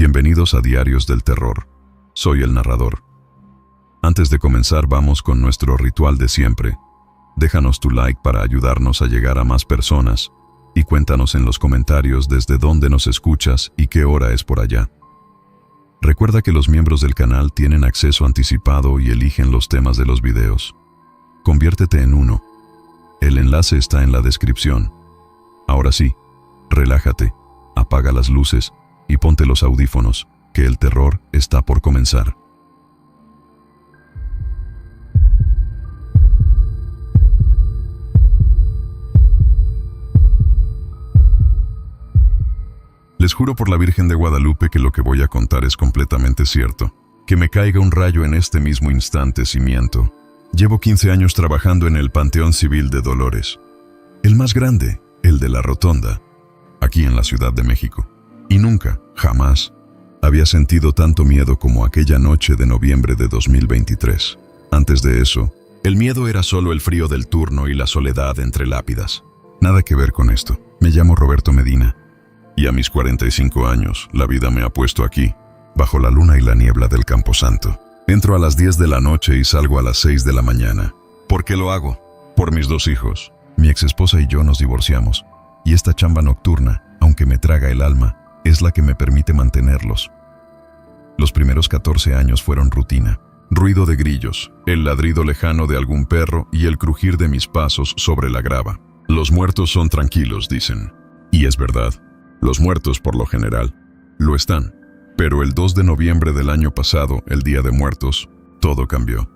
Bienvenidos a Diarios del Terror. Soy el narrador. Antes de comenzar, vamos con nuestro ritual de siempre. Déjanos tu like para ayudarnos a llegar a más personas y cuéntanos en los comentarios desde dónde nos escuchas y qué hora es por allá. Recuerda que los miembros del canal tienen acceso anticipado y eligen los temas de los videos. Conviértete en uno. El enlace está en la descripción. Ahora sí, relájate, apaga las luces y ponte los audífonos, que el terror está por comenzar. Les juro por la Virgen de Guadalupe que lo que voy a contar es completamente cierto. Que me caiga un rayo en este mismo instante si miento. Llevo 15 años trabajando en el Panteón Civil de Dolores. El más grande, el de la Rotonda, aquí en la Ciudad de México. Y nunca, jamás, había sentido tanto miedo como aquella noche de noviembre de 2023. Antes de eso, el miedo era solo el frío del turno y la soledad entre lápidas. Nada que ver con esto. Me llamo Roberto Medina. Y a mis 45 años, la vida me ha puesto aquí, bajo la luna y la niebla del Camposanto. Entro a las 10 de la noche y salgo a las 6 de la mañana. ¿Por qué lo hago? Por mis 2 hijos. Mi exesposa y yo nos divorciamos. Y esta chamba nocturna, aunque me traga el alma, es la que me permite mantenerlos. Los primeros 14 años fueron rutina. Ruido de grillos, el ladrido lejano de algún perro y el crujir de mis pasos sobre la grava. Los muertos son tranquilos, dicen. Y es verdad. Los muertos, por lo general, lo están. Pero el 2 de noviembre del año pasado, el Día de Muertos, todo cambió.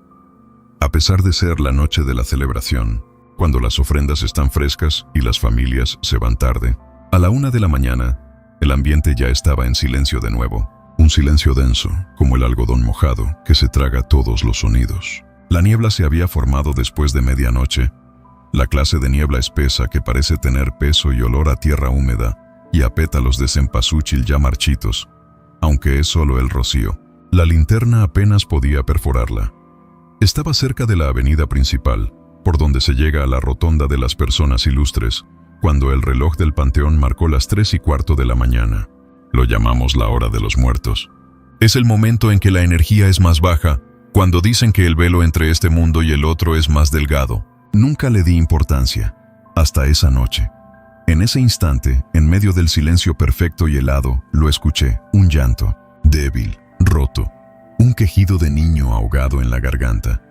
A pesar de ser la noche de la celebración, cuando las ofrendas están frescas y las familias se van tarde, a la 1 de la mañana, el ambiente ya estaba en silencio de nuevo. Un silencio denso, como el algodón mojado, que se traga todos los sonidos. La niebla se había formado después de medianoche, la clase de niebla espesa que parece tener peso y olor a tierra húmeda y a pétalos de cempasúchil ya marchitos, aunque es solo el rocío. La linterna apenas podía perforarla. Estaba cerca de la avenida principal, por donde se llega a la rotonda de las personas ilustres, cuando el reloj del panteón marcó las 3:15 de la mañana. Lo llamamos la hora de los muertos. Es el momento en que la energía es más baja, cuando dicen que el velo entre este mundo y el otro es más delgado. Nunca le di importancia, hasta esa noche. En ese instante, en medio del silencio perfecto y helado, lo escuché, un llanto, débil, roto, un quejido de niño ahogado en la garganta.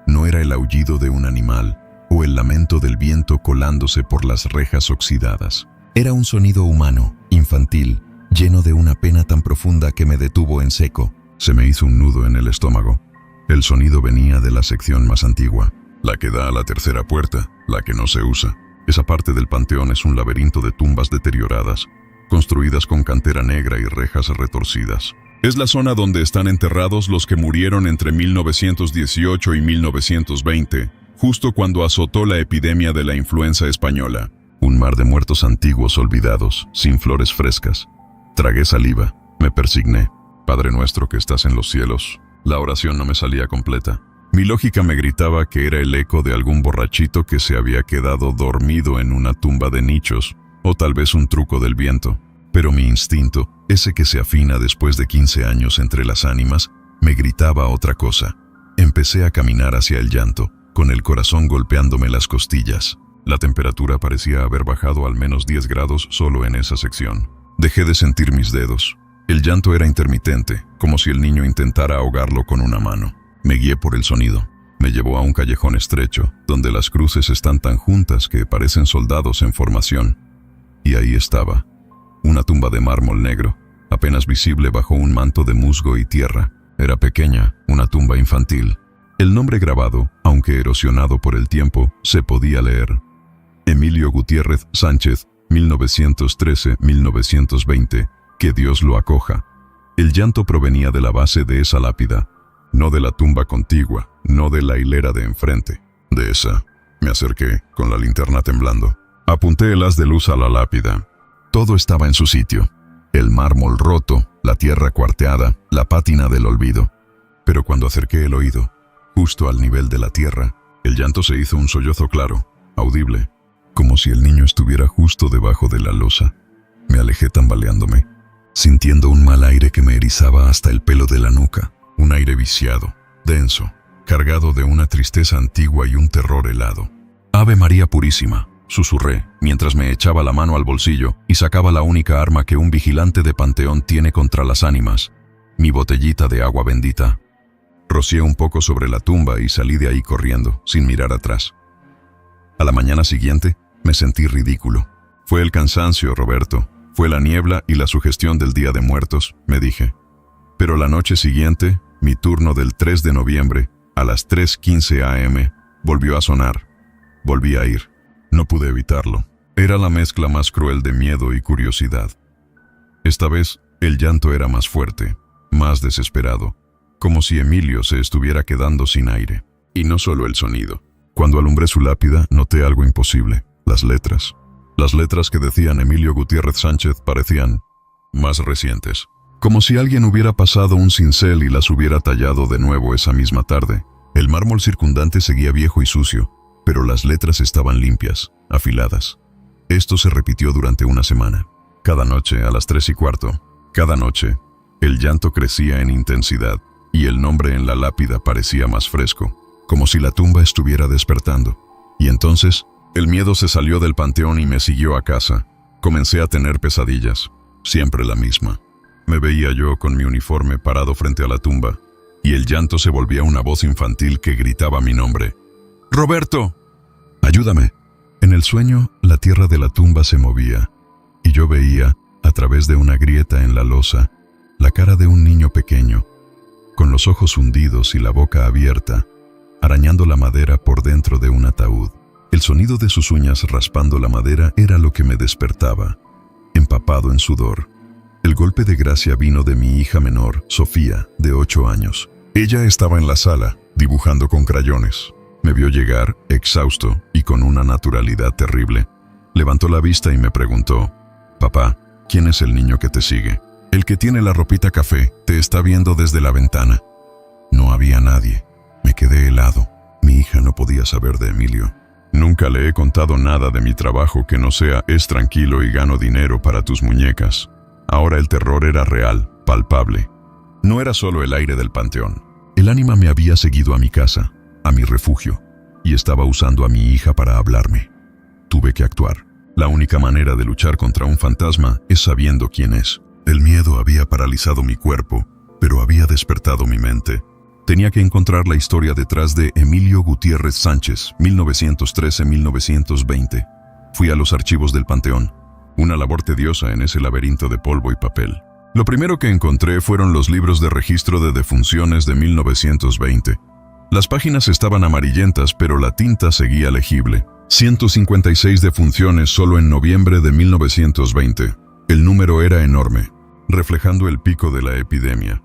No era el aullido de un animal, o el lamento del viento colándose por las rejas oxidadas. Era un sonido humano, infantil, lleno de una pena tan profunda que me detuvo en seco. Se me hizo un nudo en el estómago. El sonido venía de la sección más antigua, la que da a la tercera puerta, la que no se usa. Esa parte del panteón es un laberinto de tumbas deterioradas, construidas con cantera negra y rejas retorcidas. Es la zona donde están enterrados los que murieron entre 1918 y 1920, justo cuando azotó la epidemia de la influenza española. Un mar de muertos antiguos olvidados, sin flores frescas. Tragué saliva, me persigné. Padre nuestro que estás en los cielos. La oración no me salía completa. Mi lógica me gritaba que era el eco de algún borrachito que se había quedado dormido en una tumba de nichos, o tal vez un truco del viento. Pero mi instinto, ese que se afina después de 15 años entre las ánimas, me gritaba otra cosa. Empecé a caminar hacia el llanto, con el corazón golpeándome las costillas. La temperatura parecía haber bajado al menos 10 grados solo en esa sección. Dejé de sentir mis dedos. El llanto era intermitente, como si el niño intentara ahogarlo con una mano. Me guié por el sonido. Me llevó a un callejón estrecho, donde las cruces están tan juntas que parecen soldados en formación. Y ahí estaba, una tumba de mármol negro, apenas visible bajo un manto de musgo y tierra. Era pequeña, una tumba infantil. El nombre grabado, aunque erosionado por el tiempo, se podía leer. Emilio Gutiérrez Sánchez, 1913-1920, que Dios lo acoja. El llanto provenía de la base de esa lápida, no de la tumba contigua, no de la hilera de enfrente. De esa, me acerqué, con la linterna temblando. Apunté el haz de luz a la lápida. Todo estaba en su sitio. El mármol roto, la tierra cuarteada, la pátina del olvido. Pero cuando acerqué el oído, justo al nivel de la tierra, el llanto se hizo un sollozo claro, audible, como si el niño estuviera justo debajo de la losa. Me alejé tambaleándome. sintiendo un mal aire que me erizaba hasta el pelo de la nuca, un aire viciado, denso, cargado de una tristeza antigua y un terror helado. «Ave María Purísima», susurré, mientras me echaba la mano al bolsillo y sacaba la única arma que un vigilante de panteón tiene contra las ánimas, mi botellita de agua bendita. Rocié un poco sobre la tumba y salí de ahí corriendo, sin mirar atrás. A la mañana siguiente, me sentí ridículo. Fue el cansancio, Roberto, fue la niebla y la sugestión del Día de Muertos, me dije. Pero la noche siguiente, mi turno del 3 de noviembre, a las 3:15 am, volvió a sonar. Volví a ir. No pude evitarlo. Era la mezcla más cruel de miedo y curiosidad. Esta vez, el llanto era más fuerte, más desesperado, como si Emilio se estuviera quedando sin aire. Y no solo el sonido. Cuando alumbré su lápida, noté algo imposible: las letras. Las letras que decían Emilio Gutiérrez Sánchez parecían más recientes. Como si alguien hubiera pasado un cincel y las hubiera tallado de nuevo esa misma tarde. El mármol circundante seguía viejo y sucio, pero las letras estaban limpias, afiladas. Esto se repitió durante una semana. Cada noche, a las 3:15, cada noche, el llanto crecía en intensidad y el nombre en la lápida parecía más fresco, como si la tumba estuviera despertando. Y entonces, el miedo se salió del panteón y me siguió a casa. Comencé a tener pesadillas, siempre la misma. Me veía yo con mi uniforme parado frente a la tumba, y el llanto se volvía una voz infantil que gritaba mi nombre. ¡Roberto! ¡Ayúdame! En el sueño, la tierra de la tumba se movía, y yo veía, a través de una grieta en la losa, la cara de un niño pequeño, con los ojos hundidos y la boca abierta, arañando la madera por dentro de un ataúd. El sonido de sus uñas raspando la madera era lo que me despertaba, empapado en sudor. El golpe de gracia vino de mi hija menor, Sofía, de 8 años. Ella estaba en la sala, dibujando con crayones. Me vio llegar, exhausto y con una naturalidad terrible. Levantó la vista y me preguntó: «Papá, ¿quién es el niño que te sigue? El que tiene la ropita café, te está viendo desde la ventana». No había nadie. Me quedé helado. Mi hija no podía saber de Emilio. Nunca le he contado nada de mi trabajo que no sea «es tranquilo y gano dinero para tus muñecas». Ahora el terror era real, palpable. No era solo el aire del panteón. El ánima me había seguido a mi casa, a mi refugio, y estaba usando a mi hija para hablarme. Tuve que actuar. La única manera de luchar contra un fantasma es sabiendo quién es. El miedo había paralizado mi cuerpo, pero había despertado mi mente. Tenía que encontrar la historia detrás de Emilio Gutiérrez Sánchez, 1913-1920. Fui a los archivos del panteón. Una labor tediosa en ese laberinto de polvo y papel. Lo primero que encontré fueron los libros de registro de defunciones de 1920. Las páginas estaban amarillentas, pero la tinta seguía legible. 156 defunciones solo en noviembre de 1920. El número era enorme, reflejando el pico de la epidemia.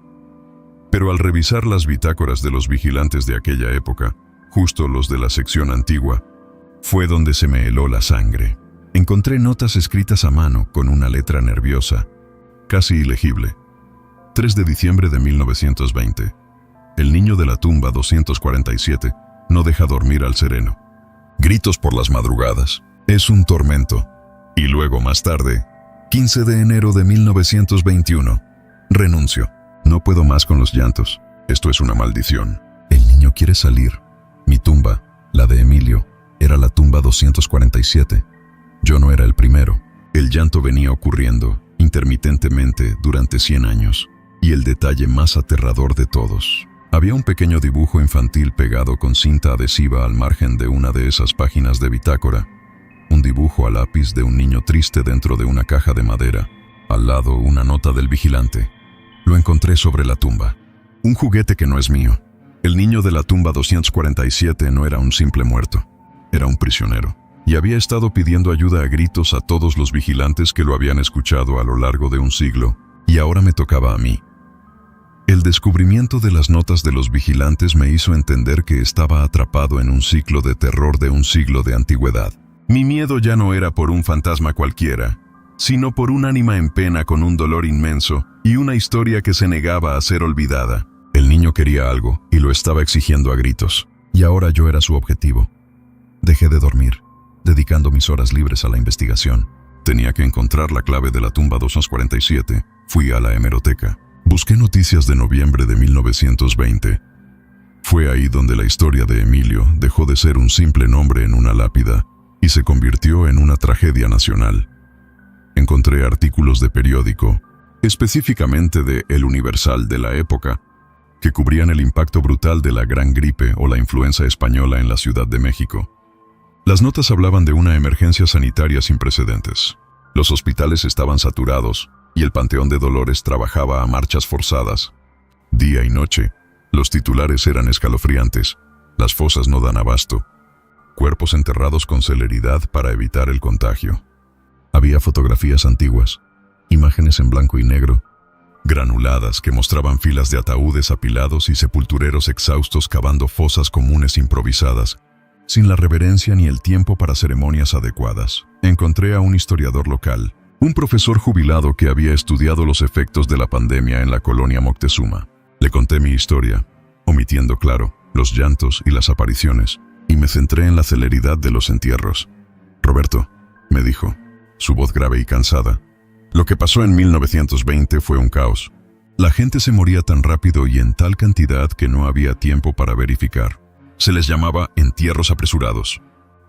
Pero al revisar las bitácoras de los vigilantes de aquella época, justo los de la sección antigua, fue donde se me heló la sangre. Encontré notas escritas a mano con una letra nerviosa, casi ilegible. 3 de diciembre de 1920. El niño de la tumba 247 no deja dormir al sereno. Gritos por las madrugadas. Es un tormento. Y luego, más tarde, 15 de enero de 1921. Renuncio. No puedo más con los llantos. Esto es una maldición. El niño quiere salir. Mi tumba, la de Emilio, era la tumba 247. Yo no era el primero. El llanto venía ocurriendo, intermitentemente, durante 100 años. Y el detalle más aterrador de todos. Había un pequeño dibujo infantil pegado con cinta adhesiva al margen de una de esas páginas de bitácora. Un dibujo a lápiz de un niño triste dentro de una caja de madera. Al lado, una nota del vigilante. Lo encontré sobre la tumba. Un juguete que no es mío. El niño de la tumba 247 no era un simple muerto. Era un prisionero. Y había estado pidiendo ayuda a gritos a todos los vigilantes que lo habían escuchado a lo largo de un siglo. Y ahora me tocaba a mí. El descubrimiento de las notas de los vigilantes me hizo entender que estaba atrapado en un ciclo de terror de un siglo de antigüedad. Mi miedo ya no era por un fantasma cualquiera, sino por un ánima en pena con un dolor inmenso y una historia que se negaba a ser olvidada. El niño quería algo y lo estaba exigiendo a gritos, y ahora yo era su objetivo. Dejé de dormir, dedicando mis horas libres a la investigación. Tenía que encontrar la clave de la tumba 247. Fui a la hemeroteca. Busqué noticias de noviembre de 1920. Fue ahí donde la historia de Emilio dejó de ser un simple nombre en una lápida y se convirtió en una tragedia nacional. Encontré artículos de periódico, específicamente de El Universal de la época, que cubrían el impacto brutal de la Gran Gripe o la influenza española en la Ciudad de México. Las notas hablaban de una emergencia sanitaria sin precedentes. Los hospitales estaban saturados y el Panteón de Dolores trabajaba a marchas forzadas. Día y noche, los titulares eran escalofriantes. Las fosas no dan abasto. Cuerpos enterrados con celeridad para evitar el contagio. Había fotografías antiguas, imágenes en blanco y negro, granuladas que mostraban filas de ataúdes apilados y sepultureros exhaustos cavando fosas comunes improvisadas, sin la reverencia ni el tiempo para ceremonias adecuadas. Encontré a un historiador local, un profesor jubilado que había estudiado los efectos de la pandemia en la colonia Moctezuma. Le conté mi historia, omitiendo, claro, los llantos y las apariciones, y me centré en la celeridad de los entierros. «Roberto», me dijo, su voz grave y cansada, «lo que pasó en 1920 fue un caos. La gente se moría tan rápido y en tal cantidad que no había tiempo para verificar. Se les llamaba entierros apresurados.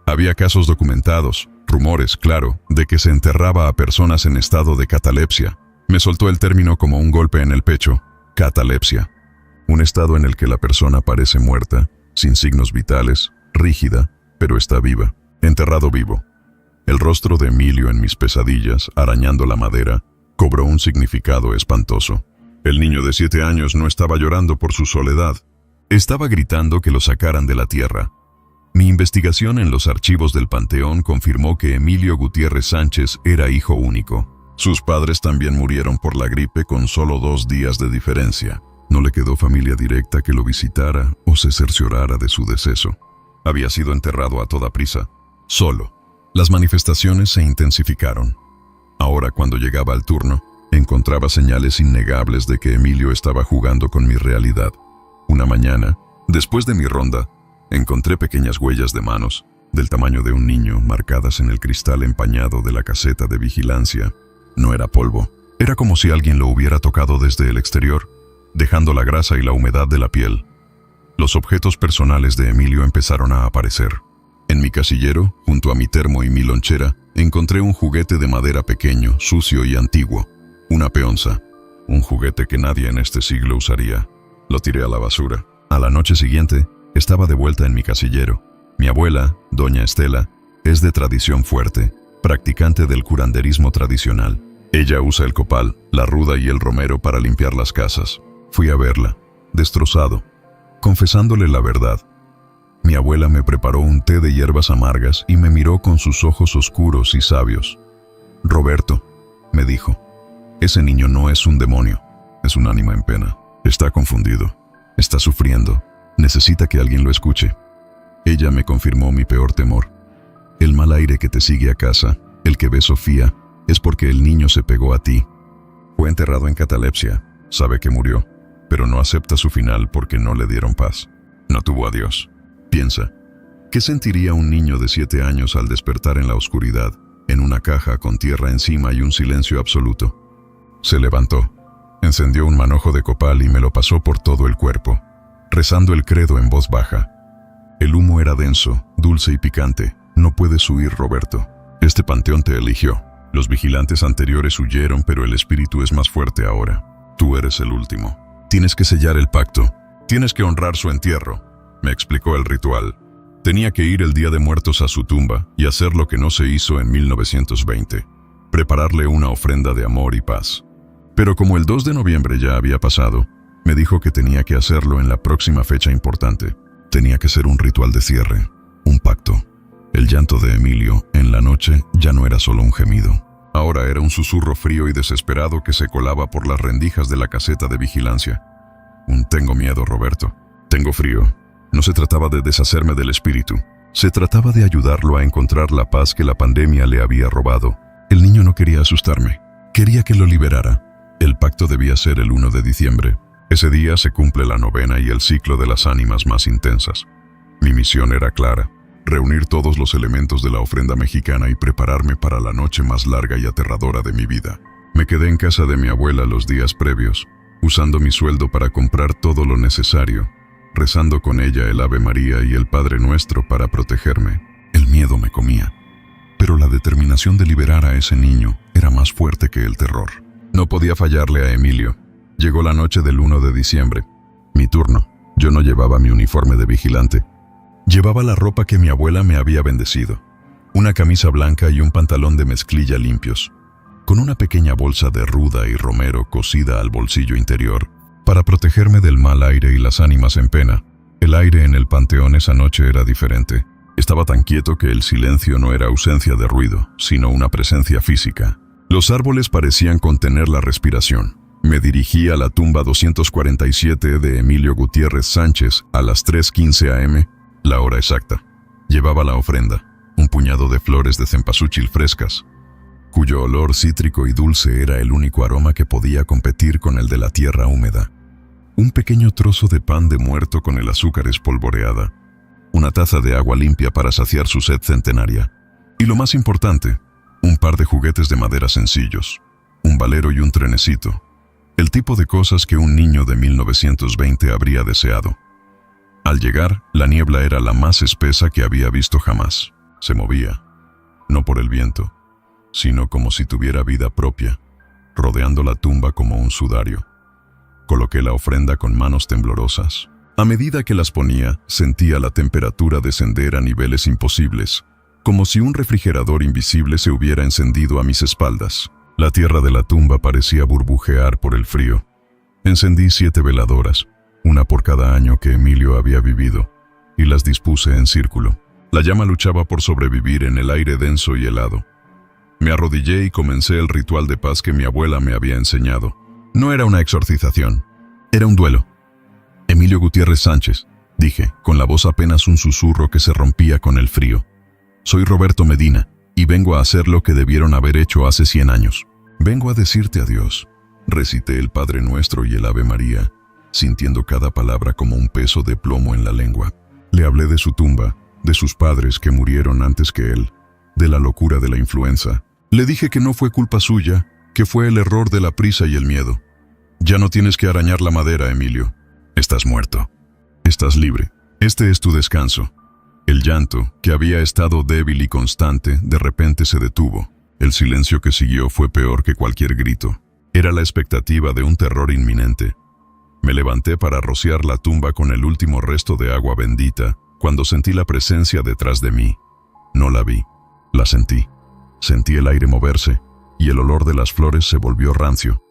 Había casos documentados, rumores, claro, de que se enterraba a personas en estado de catalepsia. Me soltó el término como un golpe en el pecho. Catalepsia. Un estado en el que la persona parece muerta, sin signos vitales, rígida, pero está viva, enterrado vivo». El rostro de Emilio en mis pesadillas, arañando la madera, cobró un significado espantoso. El niño de 7 años no estaba llorando por su soledad. Estaba gritando que lo sacaran de la tierra. Mi investigación en los archivos del Panteón confirmó que Emilio Gutiérrez Sánchez era hijo único. Sus padres también murieron por la gripe con solo 2 días de diferencia. No le quedó familia directa que lo visitara o se cerciorara de su deceso. Había sido enterrado a toda prisa, solo. Las manifestaciones se intensificaron. Ahora, cuando llegaba el turno, encontraba señales innegables de que Emilio estaba jugando con mi realidad. Una mañana, después de mi ronda, encontré pequeñas huellas de manos, del tamaño de un niño, marcadas en el cristal empañado de la caseta de vigilancia. No era polvo. Era como si alguien lo hubiera tocado desde el exterior, dejando la grasa y la humedad de la piel. Los objetos personales de Emilio empezaron a aparecer. En mi casillero, junto a mi termo y mi lonchera, encontré un juguete de madera pequeño, sucio y antiguo. Una peonza. Un juguete que nadie en este siglo usaría. Lo tiré a la basura. A la noche siguiente, estaba de vuelta en mi casillero. Mi abuela, doña Estela, es de tradición fuerte, practicante del curanderismo tradicional. Ella usa el copal, la ruda y el romero para limpiar las casas. Fui a verla, destrozado, confesándole la verdad. Mi abuela me preparó un té de hierbas amargas y me miró con sus ojos oscuros y sabios. «Roberto», me dijo, «ese niño no es un demonio, es un ánima en pena. Está confundido, está sufriendo, necesita que alguien lo escuche». Ella me confirmó mi peor temor. «El mal aire que te sigue a casa, el que ve Sofía, es porque el niño se pegó a ti. Fue enterrado en catalepsia, sabe que murió, pero no acepta su final porque no le dieron paz. No tuvo a Dios». Piensa, ¿qué sentiría un niño de 7 años al despertar en la oscuridad, en una caja con tierra encima y un silencio absoluto? Se levantó, encendió un manojo de copal y me lo pasó por todo el cuerpo, rezando el credo en voz baja. El humo era denso, dulce y picante. «No puedes huir, Roberto. Este panteón te eligió. Los vigilantes anteriores huyeron, pero el espíritu es más fuerte ahora. Tú eres el último. Tienes que sellar el pacto. Tienes que honrar su entierro». Me explicó el ritual. Tenía que ir el Día de Muertos a su tumba y hacer lo que no se hizo en 1920, prepararle una ofrenda de amor y paz. Pero como el 2 de noviembre ya había pasado, me dijo que tenía que hacerlo en la próxima fecha importante. Tenía que ser un ritual de cierre, un pacto. El llanto de Emilio, en la noche, ya no era solo un gemido. Ahora era un susurro frío y desesperado que se colaba por las rendijas de la caseta de vigilancia. «Tengo miedo, Roberto. Tengo frío». No se trataba de deshacerme del espíritu. Se trataba de ayudarlo a encontrar la paz que la pandemia le había robado. El niño no quería asustarme. Quería que lo liberara. El pacto debía ser el 1 de diciembre. Ese día se cumple la novena y el ciclo de las ánimas más intensas. Mi misión era clara. reunir todos los elementos de la ofrenda mexicana y prepararme para la noche más larga y aterradora de mi vida. Me quedé en casa de mi abuela los días previos, usando mi sueldo para comprar todo lo necesario, rezando con ella el Ave María y el Padre Nuestro para protegerme. El miedo me comía, pero la determinación de liberar a ese niño era más fuerte que el terror. No podía fallarle a Emilio. Llegó la noche del 1 de diciembre. Mi turno. Yo no llevaba mi uniforme de vigilante. Llevaba la ropa que mi abuela me había bendecido. Una camisa blanca y un pantalón de mezclilla limpios, con una pequeña bolsa de ruda y romero cosida al bolsillo interior, para protegerme del mal aire y las ánimas en pena. El aire en el panteón esa noche era diferente. Estaba tan quieto que el silencio no era ausencia de ruido, sino una presencia física. Los árboles parecían contener la respiración. Me dirigí a la tumba 247 de Emilio Gutiérrez Sánchez a las 3:15 am, la hora exacta. Llevaba la ofrenda, un puñado de flores de cempasúchil frescas, cuyo olor cítrico y dulce era el único aroma que podía competir con el de la tierra húmeda. Un pequeño trozo de pan de muerto con el azúcar espolvoreada, una taza de agua limpia para saciar su sed centenaria, y lo más importante, un par de juguetes de madera sencillos, un valero y un trenecito, el tipo de cosas que un niño de 1920 habría deseado. Al llegar, la niebla era la más espesa que había visto jamás. Se movía, no por el viento, sino como si tuviera vida propia, rodeando la tumba como un sudario. Coloqué la ofrenda con manos temblorosas. A medida que las ponía, sentía la temperatura descender a niveles imposibles, como si un refrigerador invisible se hubiera encendido a mis espaldas. La tierra de la tumba parecía burbujear por el frío. Encendí 7 veladoras, una por cada año que Emilio había vivido, y las dispuse en círculo. La llama luchaba por sobrevivir en el aire denso y helado. Me arrodillé y comencé el ritual de paz que mi abuela me había enseñado. No era una exorcización, era un duelo. Emilio Gutiérrez Sánchez, dije, con la voz apenas un susurro que se rompía con el frío. Soy Roberto Medina, y vengo a hacer lo que debieron haber hecho hace 100 años. Vengo a decirte adiós. Recité el Padre Nuestro y el Ave María, sintiendo cada palabra como un peso de plomo en la lengua. Le hablé de su tumba, de sus padres que murieron antes que él, de la locura de la influenza. Le dije que no fue culpa suya, que fue el error de la prisa y el miedo. Ya no tienes que arañar la madera, Emilio. Estás muerto. Estás libre. Este es tu descanso. El llanto, que había estado débil y constante, de repente se detuvo. El silencio que siguió fue peor que cualquier grito. Era la expectativa de un terror inminente. Me levanté para rociar la tumba con el último resto de agua bendita, cuando sentí la presencia detrás de mí. No la vi, la sentí. Sentí el aire moverse, y el olor de las flores se volvió rancio,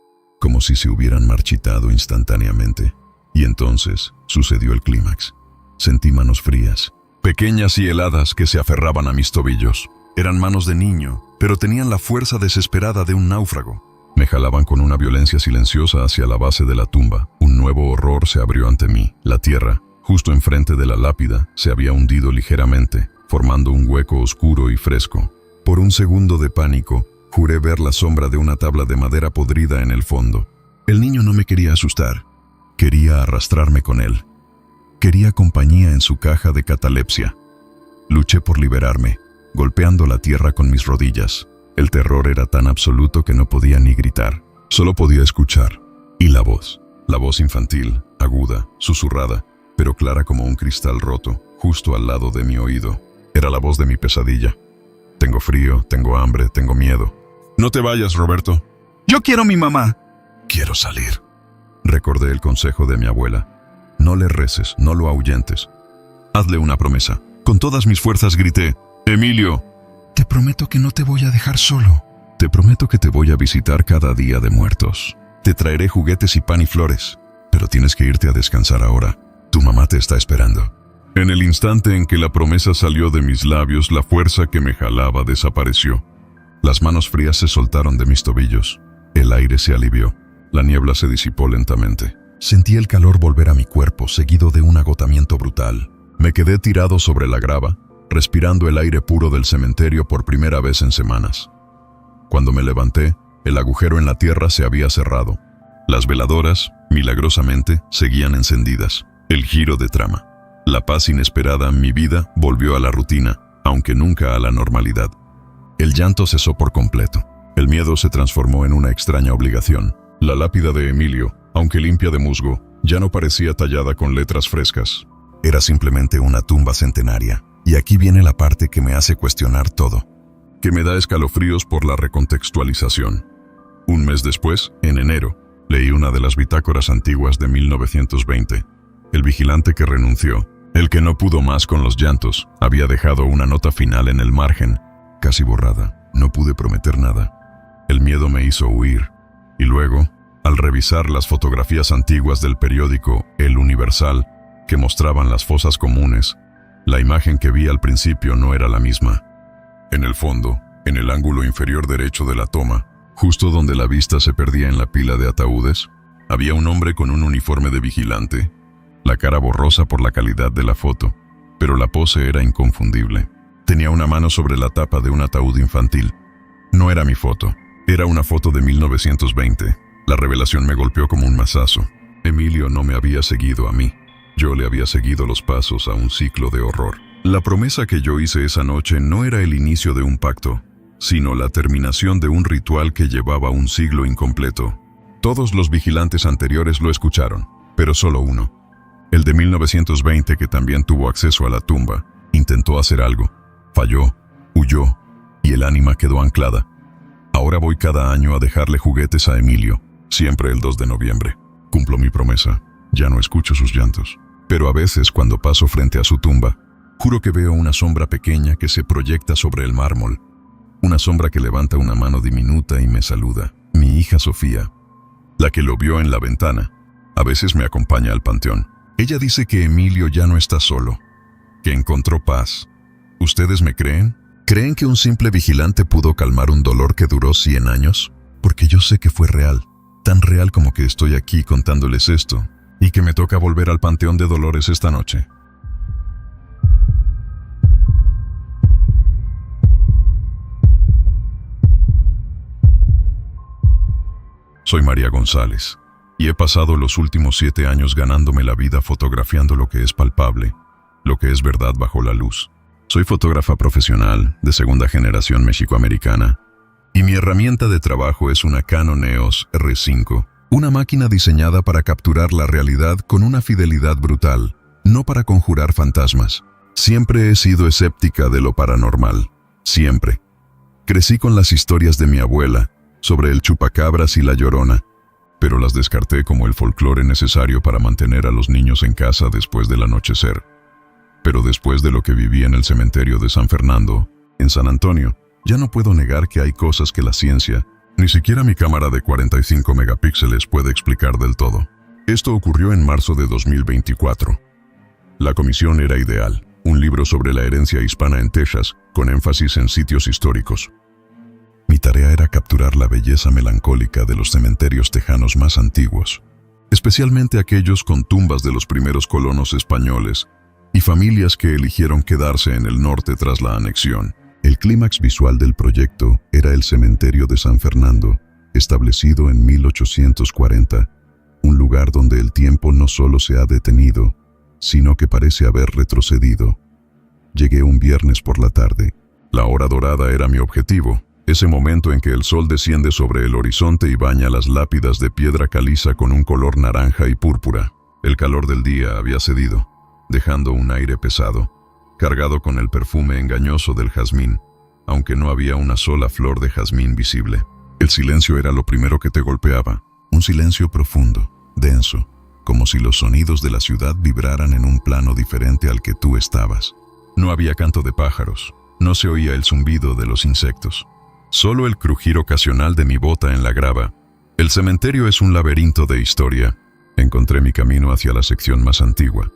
como si se hubieran marchitado instantáneamente. Y entonces sucedió el clímax. Sentí manos frías, pequeñas y heladas que se aferraban a mis tobillos. Eran manos de niño, pero tenían la fuerza desesperada de un náufrago. Me jalaban con una violencia silenciosa hacia la base de la tumba. Un nuevo horror se abrió ante mí. La tierra, justo enfrente de la lápida, se había hundido ligeramente, formando un hueco oscuro y fresco. Por un segundo de pánico, juré ver la sombra de una tabla de madera podrida en el fondo. El niño no me quería asustar. Quería arrastrarme con él. Quería compañía en su caja de catalepsia. Luché por liberarme, golpeando la tierra con mis rodillas. El terror era tan absoluto que no podía ni gritar. Solo podía escuchar. Y la voz infantil, aguda, susurrada, pero clara como un cristal roto, justo al lado de mi oído. Era la voz de mi pesadilla. Tengo frío, tengo hambre, tengo miedo. No te vayas, Roberto. Yo quiero a mi mamá. Quiero salir. Recordé el consejo de mi abuela. No le reces, no lo ahuyentes. Hazle una promesa. Con todas mis fuerzas grité: Emilio. Te prometo que no te voy a dejar solo. Te prometo que te voy a visitar cada día de muertos. Te traeré juguetes y pan y flores. Pero tienes que irte a descansar ahora. Tu mamá te está esperando. En el instante en que la promesa salió de mis labios, la fuerza que me jalaba desapareció. Las manos frías se soltaron de mis tobillos. El aire se alivió. La niebla se disipó lentamente. Sentí el calor volver a mi cuerpo, seguido de un agotamiento brutal. Me quedé tirado sobre la grava, respirando el aire puro del cementerio por primera vez en semanas. Cuando me levanté, el agujero en la tierra se había cerrado. Las veladoras, milagrosamente, seguían encendidas. El giro de trama. La paz inesperada, mi vida volvió a la rutina, aunque nunca a la normalidad. El llanto cesó por completo. El miedo se transformó en una extraña obligación. La lápida de Emilio, aunque limpia de musgo, ya no parecía tallada con letras frescas. Era simplemente una tumba centenaria. Y aquí viene la parte que me hace cuestionar todo, que me da escalofríos por la recontextualización. Un mes después, en enero, leí una de las bitácoras antiguas de 1920. El vigilante que renunció, el que no pudo más con los llantos, había dejado una nota final en el margen, casi borrada. No pude prometer nada. El miedo me hizo huir. Y luego, al revisar las fotografías antiguas del periódico El Universal, que mostraban las fosas comunes, la imagen que vi al principio no era la misma. En el fondo, en el ángulo inferior derecho de la toma, justo donde la vista se perdía en la pila de ataúdes, había un hombre con un uniforme de vigilante, la cara borrosa por la calidad de la foto, pero la pose era inconfundible. Tenía una mano sobre la tapa de un ataúd infantil. No era mi foto, era una foto de 1920. La revelación me golpeó como un mazazo. Emilio no me había seguido a mí. Yo le había seguido los pasos a un ciclo de horror. La promesa que yo hice esa noche no era el inicio de un pacto, sino la terminación de un ritual que llevaba un siglo incompleto. Todos los vigilantes anteriores lo escucharon, pero solo uno. El de 1920, que también tuvo acceso a la tumba, intentó hacer algo. Falló, huyó, y el ánima quedó anclada. Ahora voy cada año a dejarle juguetes a Emilio, siempre el 2 de noviembre. Cumplo mi promesa, ya no escucho sus llantos. Pero a veces, cuando paso frente a su tumba, juro que veo una sombra pequeña que se proyecta sobre el mármol. Una sombra que levanta una mano diminuta y me saluda. Mi hija Sofía, la que lo vio en la ventana, a veces me acompaña al panteón. Ella dice que Emilio ya no está solo, que encontró paz. ¿Ustedes me creen? ¿Creen que un simple vigilante pudo calmar un dolor que duró 100 años? Porque yo sé que fue real, tan real como que estoy aquí contándoles esto, y que me toca volver al Panteón de Dolores esta noche. Soy María González, y he pasado los últimos 7 años ganándome la vida fotografiando lo que es palpable, lo que es verdad bajo la luz. Soy fotógrafa profesional, de segunda generación mexicoamericana, y mi herramienta de trabajo es una Canon EOS R5, una máquina diseñada para capturar la realidad con una fidelidad brutal, no para conjurar fantasmas. Siempre he sido escéptica de lo paranormal, siempre. Crecí con las historias de mi abuela, sobre el chupacabras y la llorona, pero las descarté como el folclore necesario para mantener a los niños en casa después del anochecer. Pero después de lo que viví en el cementerio de San Fernando, en San Antonio, ya no puedo negar que hay cosas que la ciencia, ni siquiera mi cámara de 45 megapíxeles puede explicar del todo. Esto ocurrió en marzo de 2024. La comisión era ideal, un libro sobre la herencia hispana en Texas, con énfasis en sitios históricos. Mi tarea era capturar la belleza melancólica de los cementerios tejanos más antiguos, especialmente aquellos con tumbas de los primeros colonos españoles y familias que eligieron quedarse en el norte tras la anexión. El clímax visual del proyecto era el cementerio de San Fernando, establecido en 1840, un lugar donde el tiempo no solo se ha detenido, sino que parece haber retrocedido. Llegué un viernes por la tarde. La hora dorada era mi objetivo, ese momento en que el sol desciende sobre el horizonte y baña las lápidas de piedra caliza con un color naranja y púrpura. El calor del día había cedido, dejando un aire pesado, cargado con el perfume engañoso del jazmín, aunque no había una sola flor de jazmín visible. El silencio era lo primero que te golpeaba, un silencio profundo, denso, como si los sonidos de la ciudad vibraran en un plano diferente al que tú estabas. No había canto de pájaros, no se oía el zumbido de los insectos, solo el crujir ocasional de mi bota en la grava. El cementerio es un laberinto de historia. Encontré mi camino hacia la sección más antigua,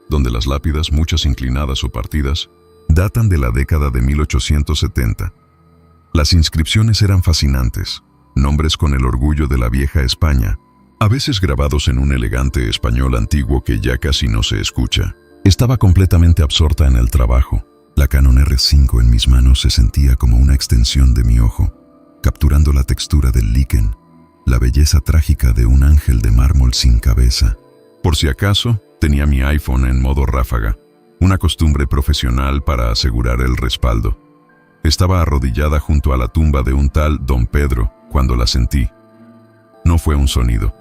donde las lápidas, muchas inclinadas o partidas, datan de la década de 1870. Las inscripciones eran fascinantes, nombres con el orgullo de la vieja España, a veces grabados en un elegante español antiguo que ya casi no se escucha. Estaba completamente absorta en el trabajo. La Canon R5 en mis manos se sentía como una extensión de mi ojo, capturando la textura del líquen, la belleza trágica de un ángel de mármol sin cabeza. Por si acaso, Tenía mi iPhone en modo ráfaga, una costumbre profesional para asegurar el respaldo. Estaba arrodillada junto a la tumba de un tal Don Pedro cuando la sentí. No fue un sonido,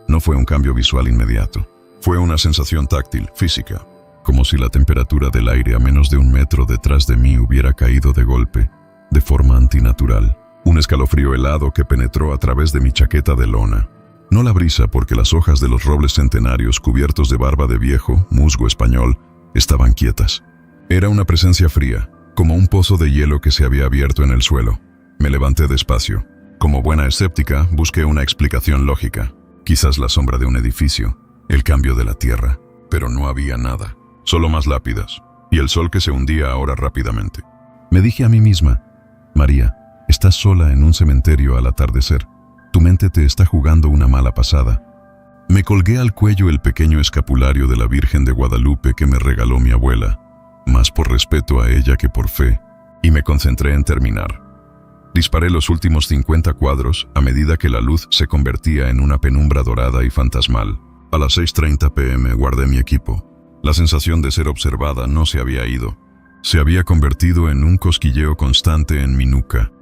no fue un cambio visual inmediato. Fue una sensación táctil, física, como si la temperatura del aire a menos de 1 metro detrás de mí hubiera caído de golpe, de forma antinatural. Un escalofrío helado que penetró a través de mi chaqueta de lona. No la brisa, porque las hojas de los robles centenarios cubiertos de barba de viejo, musgo español, estaban quietas. Era una presencia fría, como un pozo de hielo que se había abierto en el suelo. Me levanté despacio. Como buena escéptica, busqué una explicación lógica. Quizás la sombra de un edificio, el cambio de la tierra, pero no había nada. Solo más lápidas, y el sol que se hundía ahora rápidamente. Me dije a mí misma, María, estás sola en un cementerio al atardecer. Tu mente te está jugando una mala pasada. Me colgué al cuello el pequeño escapulario de la Virgen de Guadalupe que me regaló mi abuela, más por respeto a ella que por fe, y me concentré en terminar. Disparé los últimos 50 cuadros a medida que la luz se convertía en una penumbra dorada y fantasmal. A las 6:30 p.m. guardé mi equipo. La sensación de ser observada no se había ido. Se había convertido en un cosquilleo constante en mi nuca.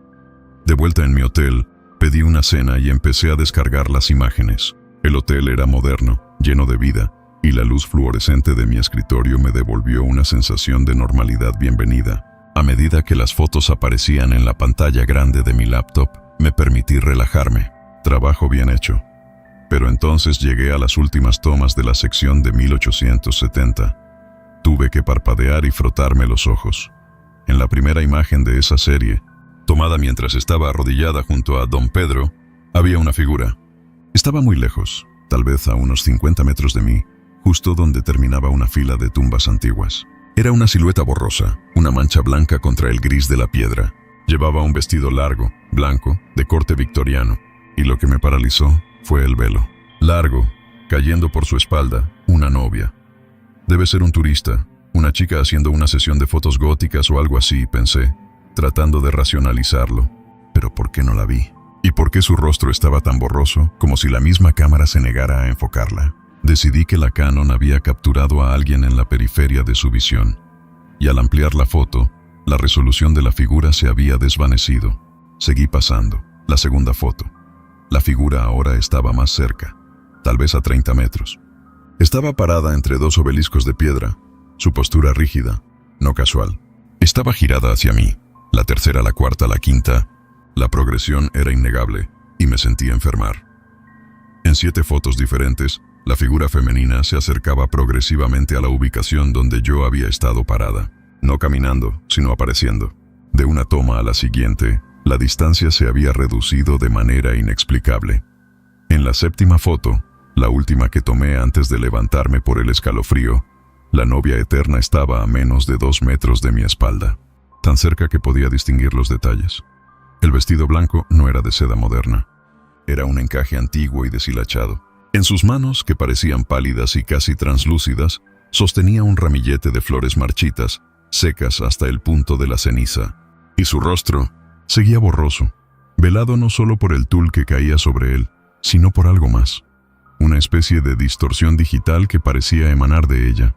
De vuelta en mi hotel, pedí una cena y empecé a descargar las imágenes. El hotel era moderno, lleno de vida, y la luz fluorescente de mi escritorio me devolvió una sensación de normalidad bienvenida. A medida que las fotos aparecían en la pantalla grande de mi laptop, me permití relajarme. Trabajo bien hecho. Pero entonces llegué a las últimas tomas de la sección de 1870. Tuve que parpadear y frotarme los ojos. En la primera imagen de esa serie, tomada mientras estaba arrodillada junto a Don Pedro, había una figura. Estaba muy lejos, tal vez a unos 50 metros de mí, justo donde terminaba una fila de tumbas antiguas. Era una silueta borrosa, una mancha blanca contra el gris de la piedra. Llevaba un vestido largo, blanco, de corte victoriano, y lo que me paralizó fue el velo. Largo, cayendo por su espalda, una novia. Debe ser un turista, una chica haciendo una sesión de fotos góticas o algo así, pensé, tratando de racionalizarlo. Pero ¿por qué no la vi? ¿Y por qué su rostro estaba tan borroso, como si la misma cámara se negara a enfocarla? Decidí que la Canon había capturado a alguien en la periferia de su visión, y al ampliar la foto, la resolución de la figura se había desvanecido. Seguí pasando. La segunda foto. La figura ahora estaba más cerca, tal vez a 30 metros. Estaba parada entre 2 obeliscos de piedra, su postura rígida, no casual. Estaba girada hacia mí, la tercera, la cuarta, la quinta. La progresión era innegable, y me sentí enfermar. En 7 fotos diferentes, la figura femenina se acercaba progresivamente a la ubicación donde yo había estado parada, no caminando, sino apareciendo. De una toma a la siguiente, la distancia se había reducido de manera inexplicable. En la 7ª foto, la última que tomé antes de levantarme por el escalofrío, la novia eterna estaba a menos de 2 metros de mi espalda, tan cerca que podía distinguir los detalles. El vestido blanco no era de seda moderna, era un encaje antiguo y deshilachado. En sus manos, que parecían pálidas y casi translúcidas, sostenía un ramillete de flores marchitas, secas hasta el punto de la ceniza, y su rostro seguía borroso, velado no solo por el tul que caía sobre él, sino por algo más. Una especie de distorsión digital que parecía emanar de ella.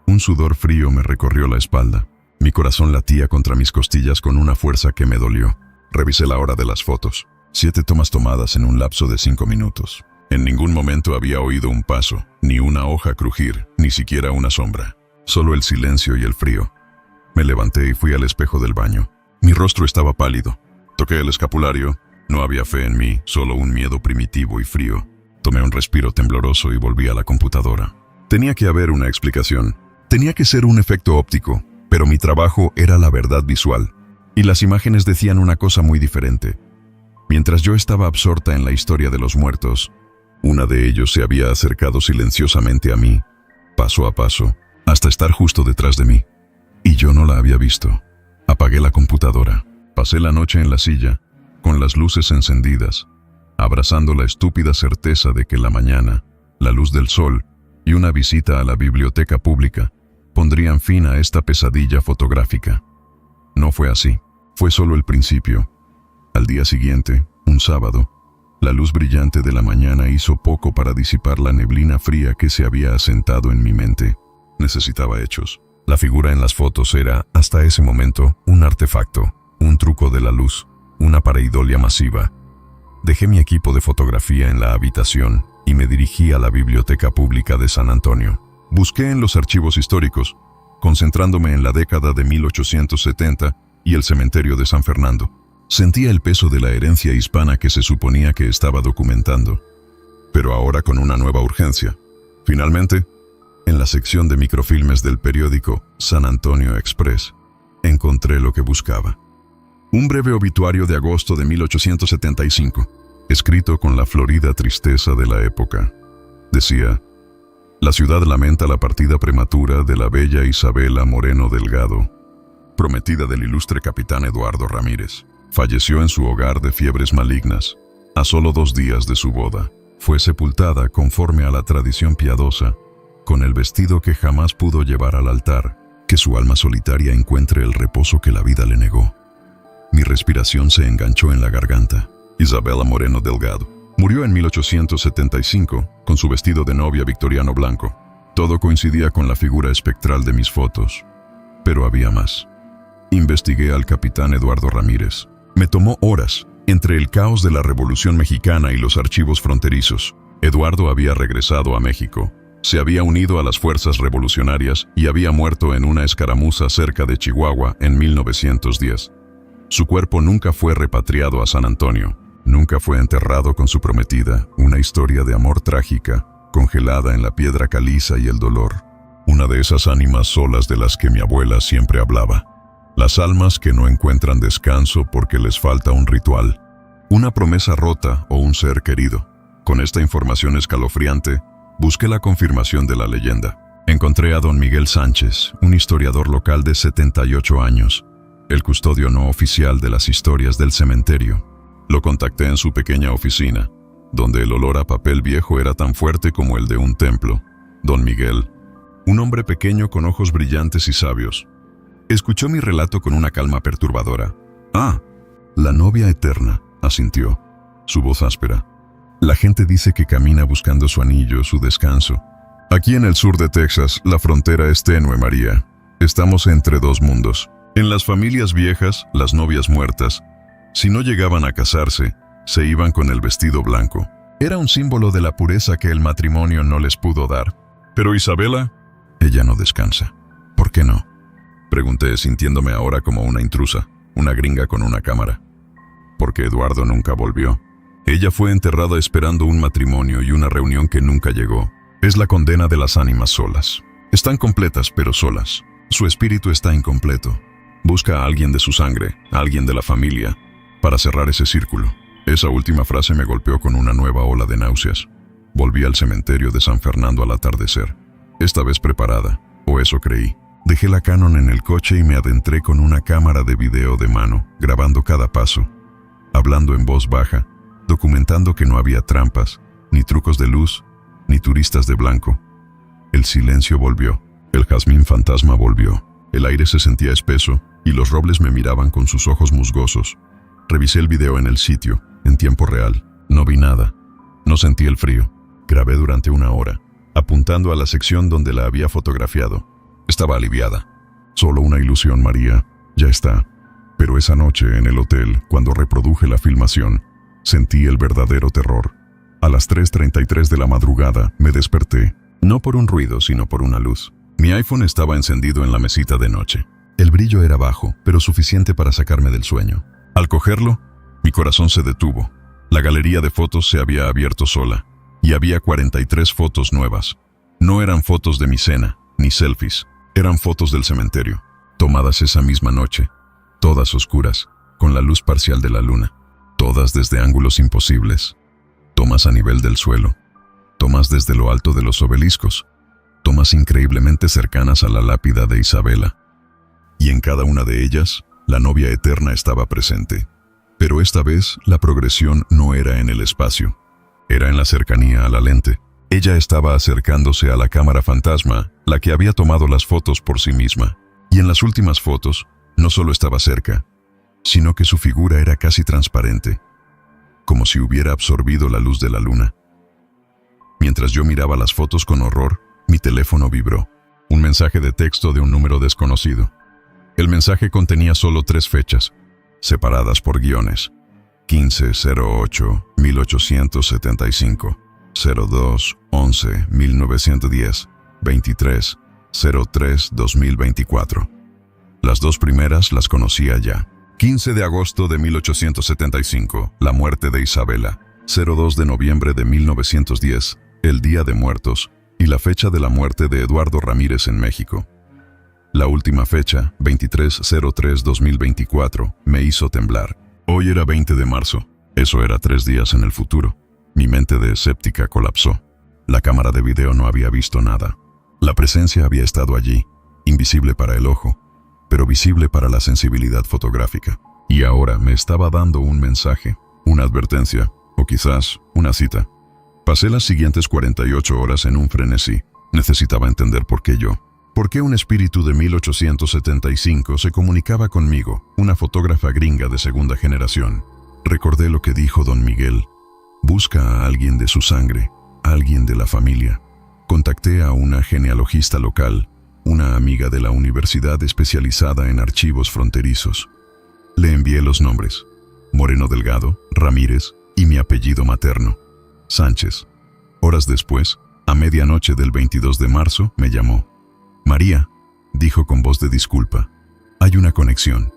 Un sudor frío me recorrió la espalda. Mi corazón latía contra mis costillas con una fuerza que me dolió. Revisé la hora de las fotos. 7 tomas tomadas en un lapso de 5 minutos. En ningún momento había oído un paso, ni una hoja crujir, ni siquiera una sombra. Solo el silencio y el frío. Me levanté y fui al espejo del baño. Mi rostro estaba pálido. Toqué el escapulario. No había fe en mí, solo un miedo primitivo y frío. Tomé un respiro tembloroso y volví a la computadora. Tenía que haber una explicación. Tenía que ser un efecto óptico, pero mi trabajo era la verdad visual. Y las imágenes decían una cosa muy diferente. Mientras yo estaba absorta en la historia de los muertos, una de ellos se había acercado silenciosamente a mí, paso a paso, hasta estar justo detrás de mí. Y yo no la había visto. Apagué la computadora. Pasé la noche en la silla, con las luces encendidas, abrazando la estúpida certeza de que la mañana, la luz del sol y una visita a la biblioteca pública pondrían fin a esta pesadilla fotográfica. No fue así. Fue solo el principio. Al día siguiente, un sábado, La luz brillante de la mañana hizo poco para disipar la neblina fría que se había asentado en mi mente. Necesitaba hechos. La figura en las fotos era, hasta ese momento, un artefacto, un truco de la luz, una pareidolia masiva. Dejé mi equipo de fotografía en la habitación y me dirigí a la Biblioteca Pública de San Antonio. Busqué en los archivos históricos, concentrándome en la década de 1870 y el cementerio de San Fernando. Sentía el peso de la herencia hispana que se suponía que estaba documentando, pero ahora con una nueva urgencia. Finalmente, en la sección de microfilmes del periódico San Antonio Express, encontré lo que buscaba. Un breve obituario de agosto de 1875, escrito con la florida tristeza de la época. Decía: la ciudad lamenta la partida prematura de la bella Isabela Moreno Delgado, prometida del ilustre capitán Eduardo Ramírez. Falleció en su hogar de fiebres malignas, a solo 2 días de su boda. Fue sepultada conforme a la tradición piadosa, con el vestido que jamás pudo llevar al altar, que su alma solitaria encuentre el reposo que la vida le negó. Mi respiración se enganchó en la garganta. Isabela Moreno Delgado murió en 1875, con su vestido de novia victoriano blanco. Todo coincidía con la figura espectral de mis fotos. Pero había más. Investigué al capitán Eduardo Ramírez. Me tomó horas, entre el caos de la Revolución Mexicana y los archivos fronterizos. Eduardo había regresado a México, se había unido a las fuerzas revolucionarias y había muerto en una escaramuza cerca de Chihuahua en 1910. Su cuerpo nunca fue repatriado a San Antonio, nunca fue enterrado con su prometida, una historia de amor trágica, congelada en la piedra caliza y el dolor. Una de esas ánimas solas de las que mi abuela siempre hablaba. Las almas que no encuentran descanso porque les falta un ritual, una promesa rota o un ser querido. Con esta información escalofriante, busqué la confirmación de la leyenda. Encontré a don Miguel Sánchez, un historiador local de 78 años, el custodio no oficial de las historias del cementerio. Lo contacté en su pequeña oficina, donde el olor a papel viejo era tan fuerte como el de un templo. Don Miguel, un hombre pequeño con ojos brillantes y sabios, escuchó mi relato con una calma perturbadora. «Ah, la novia eterna», asintió, su voz áspera. «La gente dice que camina buscando su anillo, su descanso. Aquí en el sur de Texas, la frontera es tenue, María. Estamos entre 2 mundos. En las familias viejas, las novias muertas, si no llegaban a casarse, se iban con el vestido blanco. Era un símbolo de la pureza que el matrimonio no les pudo dar. Pero Isabela, ella no descansa. ¿Por qué no?», pregunté, sintiéndome ahora como una intrusa, una gringa con una cámara. «Porque Eduardo nunca volvió. Ella fue enterrada esperando un matrimonio y una reunión que nunca llegó. Es la condena de las ánimas solas. Están completas pero solas. Su espíritu está incompleto. Busca a alguien de su sangre, a alguien de la familia, para cerrar ese círculo». Esa última frase me golpeó con una nueva ola de náuseas. Volví al cementerio de San Fernando al atardecer. Esta vez preparada, o eso creí. Dejé la Canon en el coche y me adentré con una cámara de video de mano, grabando cada paso, hablando en voz baja, documentando que no había trampas, ni trucos de luz, ni turistas de blanco. El silencio volvió, el jazmín fantasma volvió, el aire se sentía espeso y los robles me miraban con sus ojos musgosos. Revisé el video en el sitio, en tiempo real. No vi nada. No sentí el frío. Grabé durante 1 hora, apuntando a la sección donde la había fotografiado. Estaba aliviada. Solo una ilusión, María. Ya está. Pero esa noche en el hotel, cuando reproduje la filmación, sentí el verdadero terror. A las 3:33 de la madrugada me desperté, no por un ruido, sino por una luz. Mi iPhone estaba encendido en la mesita de noche. El brillo era bajo, pero suficiente para sacarme del sueño. Al cogerlo, mi corazón se detuvo. La galería de fotos se había abierto sola, y había 43 fotos nuevas. No eran fotos de mi cena, ni selfies. Eran fotos del cementerio, tomadas esa misma noche, todas oscuras, con la luz parcial de la luna, todas desde ángulos imposibles. Tomas a nivel del suelo, tomas desde lo alto de los obeliscos, tomas increíblemente cercanas a la lápida de Isabela. Y en cada una de ellas, la novia eterna estaba presente. Pero esta vez, la progresión no era en el espacio, era en la cercanía a la lente. Ella estaba acercándose a la cámara fantasma, la que había tomado las fotos por sí misma. Y en las últimas fotos, no solo estaba cerca, sino que su figura era casi transparente. como si hubiera absorbido la luz de la luna. Mientras yo miraba las fotos con horror, mi teléfono vibró. Un mensaje de texto de un número desconocido. El mensaje contenía solo 3 fechas, separadas por guiones: 15-08-1875, 02-11-1910, 23-03-2024. Las 2 primeras las conocía ya. 15 de agosto de 1875, la muerte de Isabela. 02 de noviembre de 1910, el Día de Muertos, y la fecha de la muerte de Eduardo Ramírez en México. La última fecha, 23-03-2024, me hizo temblar. Hoy era 20 de marzo. Eso era 3 días en el futuro. Mi mente de escéptica colapsó. La cámara de video no había visto nada. La presencia había estado allí, invisible para el ojo, pero visible para la sensibilidad fotográfica. Y ahora me estaba dando un mensaje, una advertencia, o quizás una cita. Pasé las siguientes 48 horas en un frenesí. Necesitaba entender por qué yo. ¿Por qué un espíritu de 1875 se comunicaba conmigo, una fotógrafa gringa de segunda generación? Recordé lo que dijo don Miguel. Busca a alguien de su sangre, a alguien de la familia. Contacté a una genealogista local, una amiga de la universidad especializada en archivos fronterizos. Le envié los nombres: Moreno Delgado, Ramírez y mi apellido materno, Sánchez. Horas después, a medianoche del 22 de marzo, me llamó. María, dijo con voz de disculpa, hay una conexión.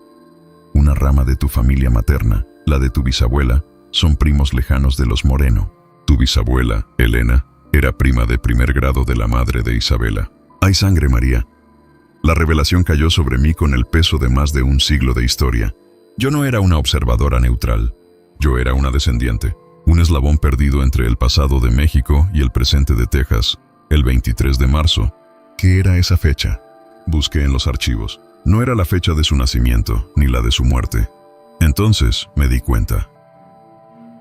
Una rama de tu familia materna, la de tu bisabuela, son primos lejanos de los Moreno. Tu bisabuela, Elena, era prima de primer grado de la madre de Isabela. Hay sangre, María. La revelación cayó sobre mí con el peso de más de un siglo de historia. Yo no era una observadora neutral. Yo era una descendiente, un eslabón perdido entre el pasado de México y el presente de Texas. El 23 de marzo. ¿Qué era esa fecha? Busqué en los archivos. No era la fecha de su nacimiento, ni la de su muerte. Entonces me di cuenta.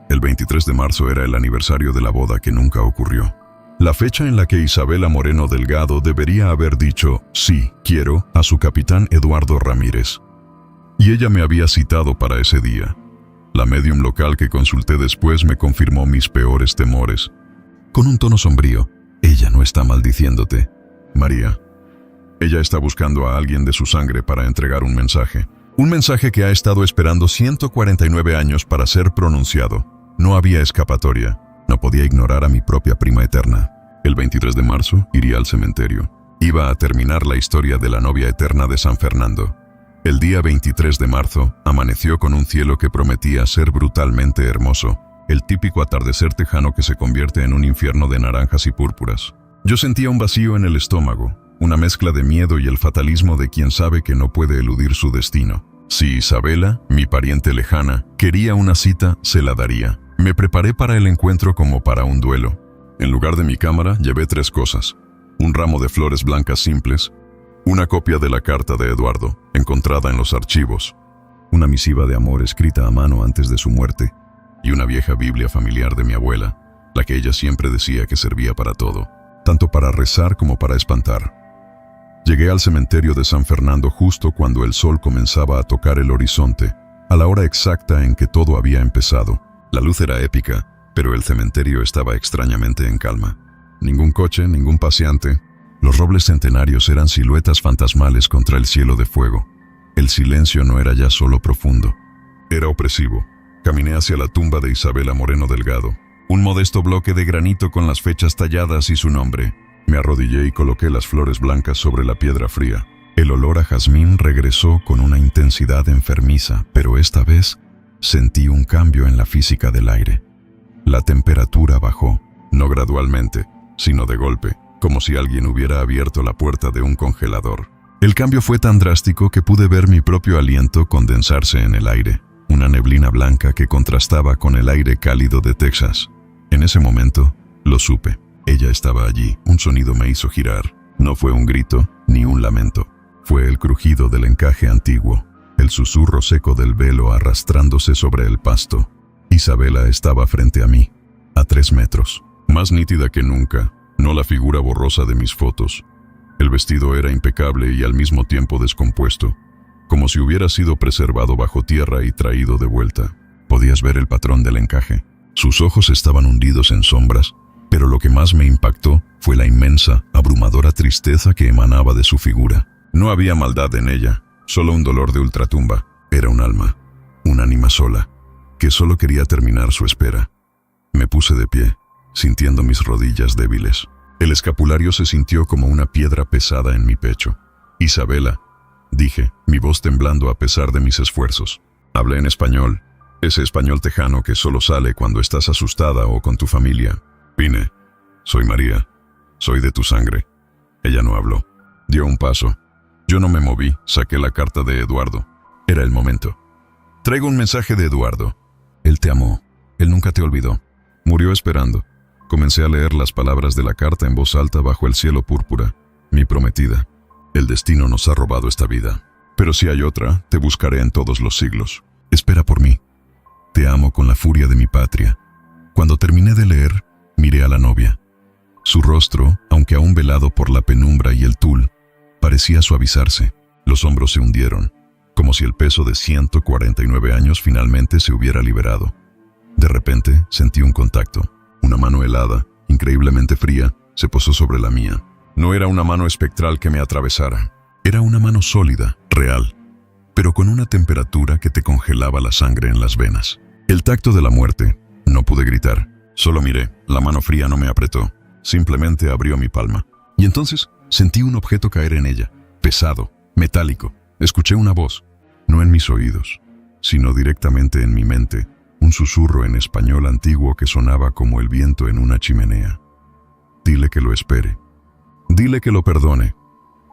El 23 de marzo era el aniversario de la boda que nunca ocurrió. La fecha en la que Isabela Moreno Delgado debería haber dicho «sí, quiero» a su capitán Eduardo Ramírez. Y ella me había citado para ese día. La médium local que consulté después me confirmó mis peores temores. Con un tono sombrío: «Ella no está maldiciéndote, María. Ella está buscando a alguien de su sangre para entregar un mensaje. Un mensaje que ha estado esperando 149 años para ser pronunciado. No había escapatoria. No podía ignorar a mi propia prima eterna. El 23 de marzo iría al cementerio. Iba a terminar la historia de la novia eterna de San Fernando. El día 23 de marzo amaneció con un cielo que prometía ser brutalmente hermoso. El típico atardecer tejano que se convierte en un infierno de naranjas y púrpuras. Yo sentía un vacío en el estómago, una mezcla de miedo y el fatalismo de quien sabe que no puede eludir su destino. Si Isabela, mi pariente lejana, quería una cita, se la daría. Me preparé para el encuentro como para un duelo. En lugar de mi cámara, llevé 3 cosas: un ramo de flores blancas simples, una copia de la carta de Eduardo, encontrada en los archivos, una misiva de amor escrita a mano antes de su muerte, y una vieja Biblia familiar de mi abuela, la que ella siempre decía que servía para todo, tanto para rezar como para espantar. Llegué al cementerio de San Fernando justo cuando el sol comenzaba a tocar el horizonte, a la hora exacta en que todo había empezado. La luz era épica, pero el cementerio estaba extrañamente en calma. Ningún coche, ningún paseante. Los robles centenarios eran siluetas fantasmales contra el cielo de fuego. El silencio no era ya solo profundo, era opresivo. Caminé hacia la tumba de Isabela Moreno Delgado, un modesto bloque de granito con las fechas talladas y su nombre. Me arrodillé y coloqué las flores blancas sobre la piedra fría. El olor a jazmín regresó con una intensidad enfermiza, pero esta vez sentí un cambio en la física del aire. La temperatura bajó, no gradualmente, sino de golpe, como si alguien hubiera abierto la puerta de un congelador. El cambio fue tan drástico que pude ver mi propio aliento condensarse en el aire, una neblina blanca que contrastaba con el aire cálido de Texas. En ese momento, lo supe. Ella estaba allí. Un sonido me hizo girar. No fue un grito, ni un lamento. Fue el crujido del encaje antiguo, el susurro seco del velo arrastrándose sobre el pasto. Isabela estaba frente a mí, a 3 metros, más nítida que nunca, no la figura borrosa de mis fotos. El vestido era impecable y al mismo tiempo descompuesto, como si hubiera sido preservado bajo tierra y traído de vuelta. Podías ver el patrón del encaje. Sus ojos estaban hundidos en sombras, pero lo que más me impactó fue la inmensa, abrumadora tristeza que emanaba de su figura. No había maldad en ella, solo un dolor de ultratumba. Era un alma, un ánima sola, que solo quería terminar su espera. Me puse de pie, sintiendo mis rodillas débiles. El escapulario se sintió como una piedra pesada en mi pecho. «Isabela», dije, mi voz temblando a pesar de mis esfuerzos. Hablé en español, ese español tejano que solo sale cuando estás asustada o con tu familia. «Vine. Soy María. Soy de tu sangre». Ella no habló. Dio un paso. Yo no me moví, saqué la carta de Eduardo. Era el momento. «Traigo un mensaje de Eduardo. Él te amó. Él nunca te olvidó. Murió esperando». Comencé a leer las palabras de la carta en voz alta bajo el cielo púrpura. «Mi prometida, el destino nos ha robado esta vida. Pero si hay otra, te buscaré en todos los siglos. Espera por mí. Te amo con la furia de mi patria». Cuando terminé de leer, miré a la novia. Su rostro, aunque aún velado por la penumbra y el tul, parecía suavizarse. Los hombros se hundieron, como si el peso de 149 años finalmente se hubiera liberado. De repente, sentí un contacto. Una mano helada, increíblemente fría, se posó sobre la mía. No era una mano espectral que me atravesara. Era una mano sólida, real, pero con una temperatura que te congelaba la sangre en las venas. El tacto de la muerte. No pude gritar. Solo miré. La mano fría no me apretó. Simplemente abrió mi palma. Y entonces sentí un objeto caer en ella. Pesado, metálico. Escuché una voz. No en mis oídos, sino directamente en mi mente. Un susurro en español antiguo que sonaba como el viento en una chimenea. «Dile que lo espere. Dile que lo perdone».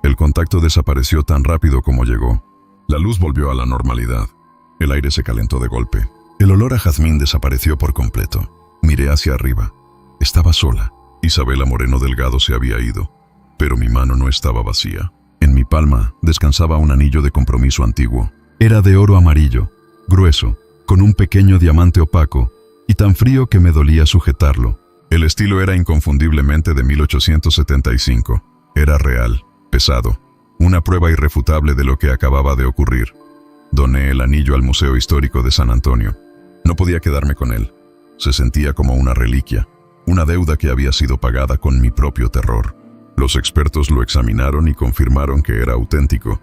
El contacto desapareció tan rápido como llegó. La luz volvió a la normalidad. El aire se calentó de golpe. El olor a jazmín desapareció por completo. Miré hacia arriba. Estaba sola. Isabela Moreno Delgado se había ido, pero mi mano no estaba vacía. En mi palma descansaba un anillo de compromiso antiguo. Era de oro amarillo, grueso, con un pequeño diamante opaco, y tan frío que me dolía sujetarlo. El estilo era inconfundiblemente de 1875. Era real, pesado, una prueba irrefutable de lo que acababa de ocurrir. Doné el anillo al Museo Histórico de San Antonio. No podía quedarme con él. Se sentía como una reliquia, una deuda que había sido pagada con mi propio terror. Los expertos lo examinaron y confirmaron que era auténtico,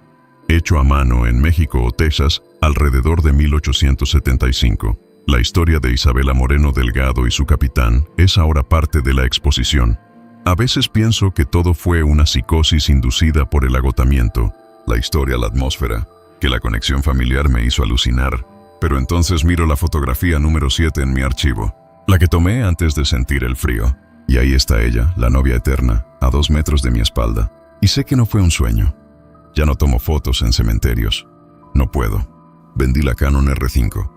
hecho a mano en México o Texas alrededor de 1875. La historia de Isabela Moreno Delgado y su capitán es ahora parte de la exposición. A veces pienso que todo fue una psicosis inducida por el agotamiento, la historia, la atmósfera, que la conexión familiar me hizo alucinar, pero entonces miro la fotografía número 7 en mi archivo, la que tomé antes de sentir el frío, y ahí está ella, la novia eterna, a 2 metros de mi espalda, y sé que no fue un sueño. Ya no tomo fotos en cementerios. No puedo. Vendí la Canon R5.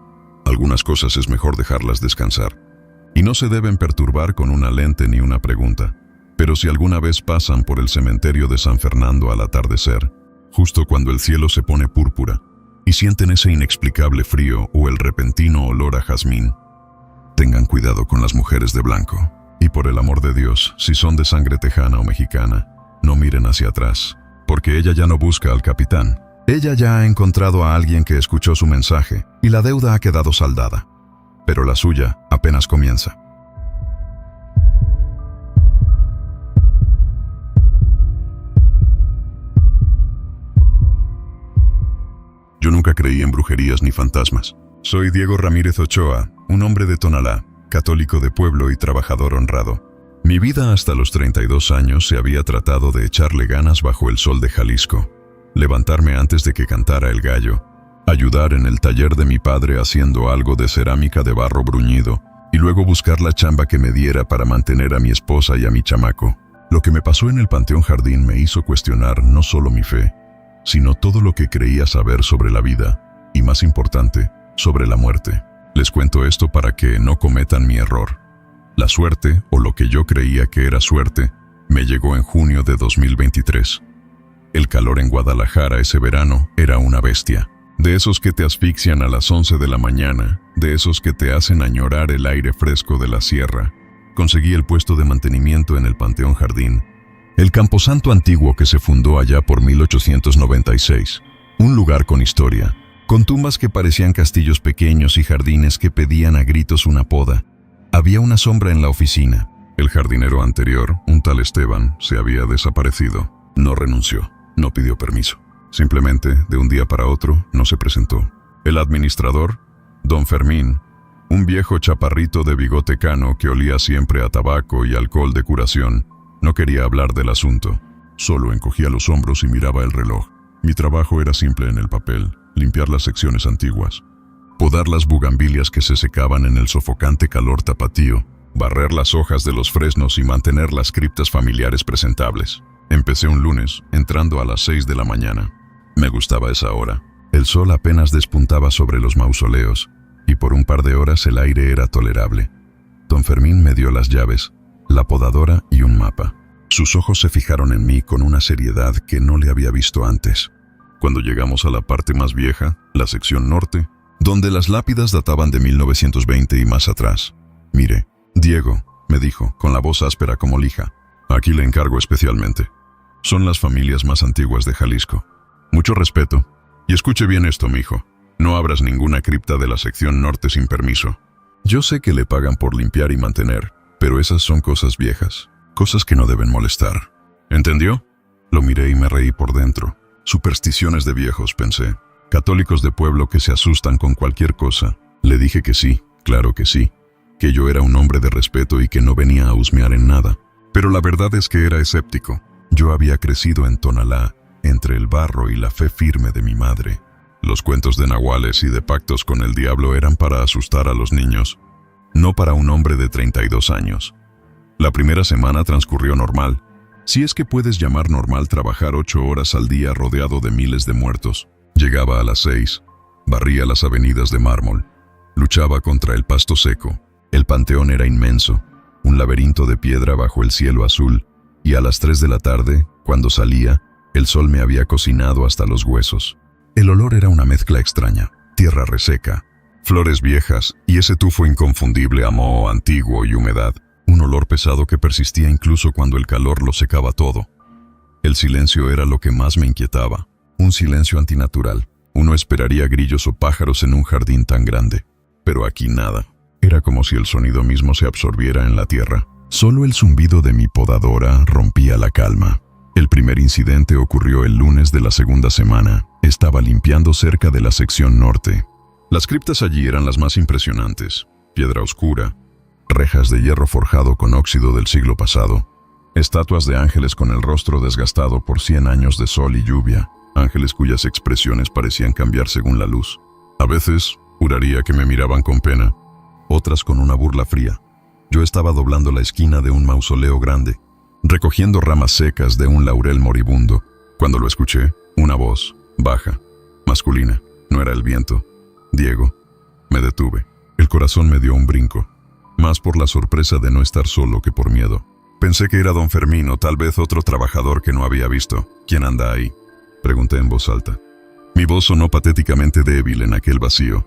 Algunas cosas es mejor dejarlas descansar. Y no se deben perturbar con una lente ni una pregunta. Pero si alguna vez pasan por el cementerio de San Fernando al atardecer, justo cuando el cielo se pone púrpura, y sienten ese inexplicable frío o el repentino olor a jazmín, tengan cuidado con las mujeres de blanco. Y por el amor de Dios, si son de sangre tejana o mexicana, no miren hacia atrás, porque ella ya no busca al capitán. Ella ya ha encontrado a alguien que escuchó su mensaje, y la deuda ha quedado saldada. Pero la suya apenas comienza. Yo nunca creí en brujerías ni fantasmas. Soy Diego Ramírez Ochoa, un hombre de Tonalá, católico de pueblo y trabajador honrado. Mi vida hasta los 32 años se había tratado de echarle ganas bajo el sol de Jalisco, levantarme antes de que cantara el gallo, ayudar en el taller de mi padre haciendo algo de cerámica de barro bruñido, y luego buscar la chamba que me diera para mantener a mi esposa y a mi chamaco. Lo que me pasó en el Panteón Jardín me hizo cuestionar no solo mi fe, sino todo lo que creía saber sobre la vida, y más importante, sobre la muerte. Les cuento esto para que no cometan mi error. La suerte, o lo que yo creía que era suerte, me llegó en junio de 2023. El calor en Guadalajara ese verano era una bestia. De esos que te asfixian a las 11 de la mañana, de esos que te hacen añorar el aire fresco de la sierra. Conseguí el puesto de mantenimiento en el Panteón Jardín, el camposanto antiguo que se fundó allá por 1896. Un lugar con historia, con tumbas que parecían castillos pequeños y jardines que pedían a gritos una poda. Había una sombra en la oficina. El jardinero anterior, un tal Esteban, se había desaparecido. No renunció, no pidió permiso. Simplemente, de un día para otro, no se presentó. El administrador, don Fermín, un viejo chaparrito de bigote cano que olía siempre a tabaco y alcohol de curación, no quería hablar del asunto. Solo encogía los hombros y miraba el reloj. Mi trabajo era simple en el papel: limpiar las secciones antiguas, podar las bugambilias que se secaban en el sofocante calor tapatío, barrer las hojas de los fresnos y mantener las criptas familiares presentables. Empecé un lunes, entrando a las 6 de la mañana. Me gustaba esa hora. El sol apenas despuntaba sobre los mausoleos, y por un par de horas el aire era tolerable. Don Fermín me dio las llaves, la podadora y un mapa. Sus ojos se fijaron en mí con una seriedad que no le había visto antes. Cuando llegamos a la parte más vieja, la sección norte, donde las lápidas databan de 1920 y más atrás: «Mire, Diego», me dijo, con la voz áspera como lija, «aquí le encargo especialmente. Son las familias más antiguas de Jalisco. Mucho respeto. Y escuche bien esto, mijo. No abras ninguna cripta de la sección norte sin permiso. Yo sé que le pagan por limpiar y mantener, pero esas son cosas viejas, cosas que no deben molestar. ¿Entendió?». Lo miré y me reí por dentro. Supersticiones de viejos, pensé. Católicos de pueblo que se asustan con cualquier cosa. Le dije que sí, claro que sí, que yo era un hombre de respeto y que no venía a husmear en nada. Pero la verdad es que era escéptico. Yo había crecido en Tonalá, entre el barro y la fe firme de mi madre. Los cuentos de nahuales y de pactos con el diablo eran para asustar a los niños, no para un hombre de 32 años. La primera semana transcurrió normal, si es que puedes llamar normal trabajar 8 horas al día rodeado de miles de muertos. Llegaba a las 6, barría las avenidas de mármol, luchaba contra el pasto seco. El panteón era inmenso, un laberinto de piedra bajo el cielo azul, y a las 3 de la tarde, cuando salía, el sol me había cocinado hasta los huesos. El olor era una mezcla extraña: tierra reseca, flores viejas y ese tufo inconfundible a moho antiguo y humedad. Un olor pesado que persistía incluso cuando el calor lo secaba todo. El silencio era lo que más me inquietaba, un silencio antinatural. Uno esperaría grillos o pájaros en un jardín tan grande, pero aquí nada. Era como si el sonido mismo se absorbiera en la tierra. Solo el zumbido de mi podadora rompía la calma. El primer incidente ocurrió el lunes de la segunda semana. Estaba limpiando cerca de la sección norte. Las criptas allí eran las más impresionantes: piedra oscura, rejas de hierro forjado con óxido del siglo pasado, estatuas de ángeles con el rostro desgastado por 100 años de sol y lluvia, ángeles cuyas expresiones parecían cambiar según la luz. A veces, juraría que me miraban con pena, otras con una burla fría. Yo estaba doblando la esquina de un mausoleo grande, recogiendo ramas secas de un laurel moribundo, cuando lo escuché, una voz, baja, masculina. No era el viento. «Diego». Me detuve. El corazón me dio un brinco, más por la sorpresa de no estar solo que por miedo. Pensé que era don Fermín o tal vez otro trabajador que no había visto. «¿Quién anda ahí?», pregunté en voz alta. Mi voz sonó patéticamente débil en aquel vacío.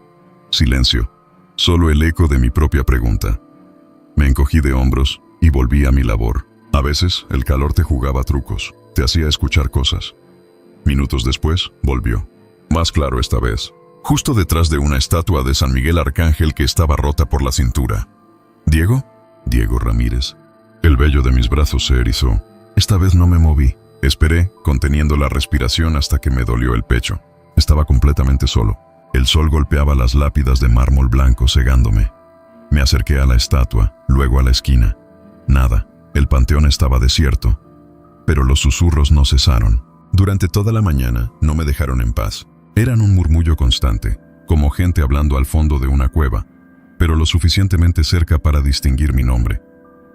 Silencio. Solo el eco de mi propia pregunta. Me encogí de hombros y volví a mi labor. A veces, el calor te jugaba trucos, te hacía escuchar cosas. Minutos después, volvió. Más claro esta vez, justo detrás de una estatua de San Miguel Arcángel que estaba rota por la cintura. «¿Diego?». «Diego Ramírez». El vello de mis brazos se erizó. Esta vez no me moví. Esperé, conteniendo la respiración hasta que me dolió el pecho. Estaba completamente solo. El sol golpeaba las lápidas de mármol blanco cegándome. Me acerqué a la estatua, luego a la esquina. Nada. El panteón estaba desierto. Pero los susurros no cesaron. Durante toda la mañana no me dejaron en paz. Eran un murmullo constante, como gente hablando al fondo de una cueva, pero lo suficientemente cerca para distinguir mi nombre.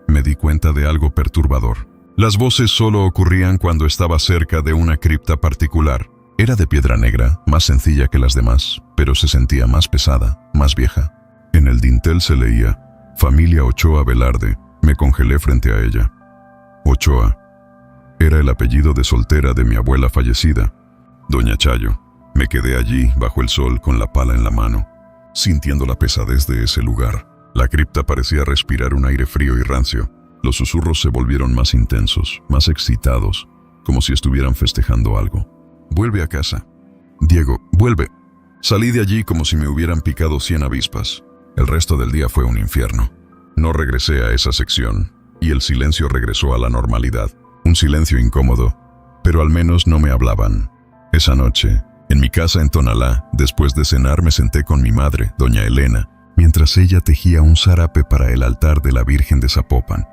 Me di cuenta de algo perturbador. Las voces solo ocurrían cuando estaba cerca de una cripta particular. Era de piedra negra, más sencilla que las demás, pero se sentía más pesada, más vieja. En el dintel se leía: «Familia Ochoa Velarde». Me congelé frente a ella. Ochoa. Era el apellido de soltera de mi abuela fallecida, doña Chayo. Me quedé allí, bajo el sol, con la pala en la mano, sintiendo la pesadez de ese lugar. La cripta parecía respirar un aire frío y rancio. Los susurros se volvieron más intensos, más excitados, como si estuvieran festejando algo. «Vuelve a casa. Diego, vuelve». Salí de allí como si me hubieran picado 100 avispas. El resto del día fue un infierno. No regresé a esa sección, y el silencio regresó a la normalidad. Un silencio incómodo, pero al menos no me hablaban. Esa noche, en mi casa en Tonalá, después de cenar me senté con mi madre, doña Elena, mientras ella tejía un zarape para el altar de la Virgen de Zapopan.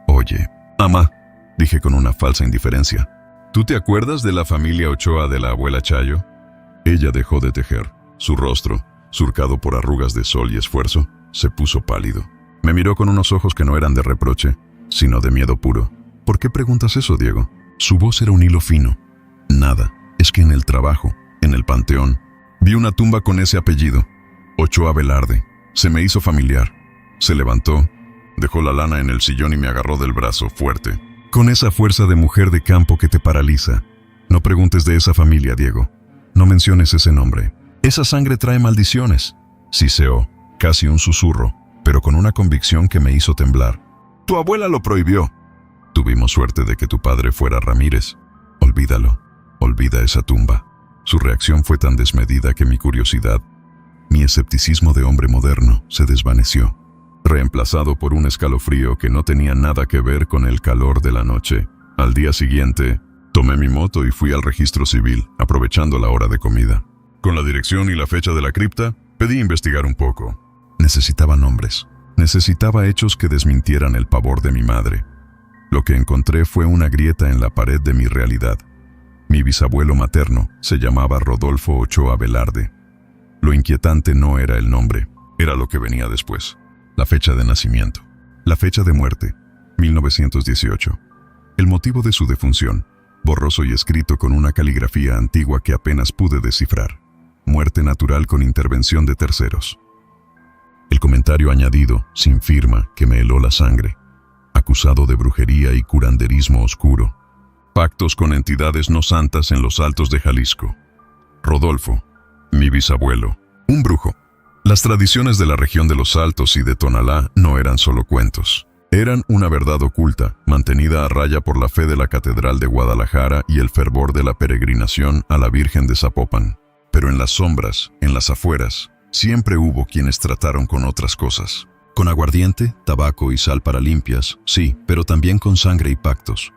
«Oye, mamá», dije con una falsa indiferencia, «¿tú te acuerdas de la familia Ochoa de la abuela Chayo?» Ella dejó de tejer. Su rostro, surcado por arrugas de sol y esfuerzo, se puso pálido. Me miró con unos ojos que no eran de reproche, sino de miedo puro. «¿Por qué preguntas eso, Diego?» Su voz era un hilo fino. «Nada, es que en el trabajo, en el panteón, vi una tumba con ese apellido, Ochoa Velarde. Se me hizo familiar». Se levantó, dejó la lana en el sillón y me agarró del brazo fuerte, con esa fuerza de mujer de campo que te paraliza. «No preguntes de esa familia, Diego. No menciones ese nombre. Esa sangre trae maldiciones», siseó, casi un susurro, pero con una convicción que me hizo temblar. «Tu abuela lo prohibió». «Tuvimos suerte de que tu padre fuera Ramírez. Olvídalo. Olvida esa tumba». Su reacción fue tan desmedida que mi curiosidad, mi escepticismo de hombre moderno, se desvaneció, reemplazado por un escalofrío que no tenía nada que ver con el calor de la noche. Al día siguiente, tomé mi moto y fui al registro civil, aprovechando la hora de comida. Con la dirección y la fecha de la cripta, pedí investigar un poco. Necesitaba nombres. Necesitaba hechos que desmintieran el pavor de mi madre. Lo que encontré fue una grieta en la pared de mi realidad. Mi bisabuelo materno se llamaba Rodolfo Ochoa Velarde. Lo inquietante no era el nombre, era lo que venía después. La fecha de nacimiento. La fecha de muerte, 1918. El motivo de su defunción, borroso y escrito con una caligrafía antigua que apenas pude descifrar. Muerte natural con intervención de terceros. El comentario añadido, sin firma, que me heló la sangre. Acusado de brujería y curanderismo oscuro. Pactos con entidades no santas en los altos de Jalisco. Rodolfo, mi bisabuelo, un brujo. Las tradiciones de la región de los Altos y de Tonalá no eran solo cuentos. Eran una verdad oculta, mantenida a raya por la fe de la Catedral de Guadalajara y el fervor de la peregrinación a la Virgen de Zapopan. Pero en las sombras, en las afueras, siempre hubo quienes trataron con otras cosas. Con aguardiente, tabaco y sal para limpias, sí, pero también con sangre y pactos.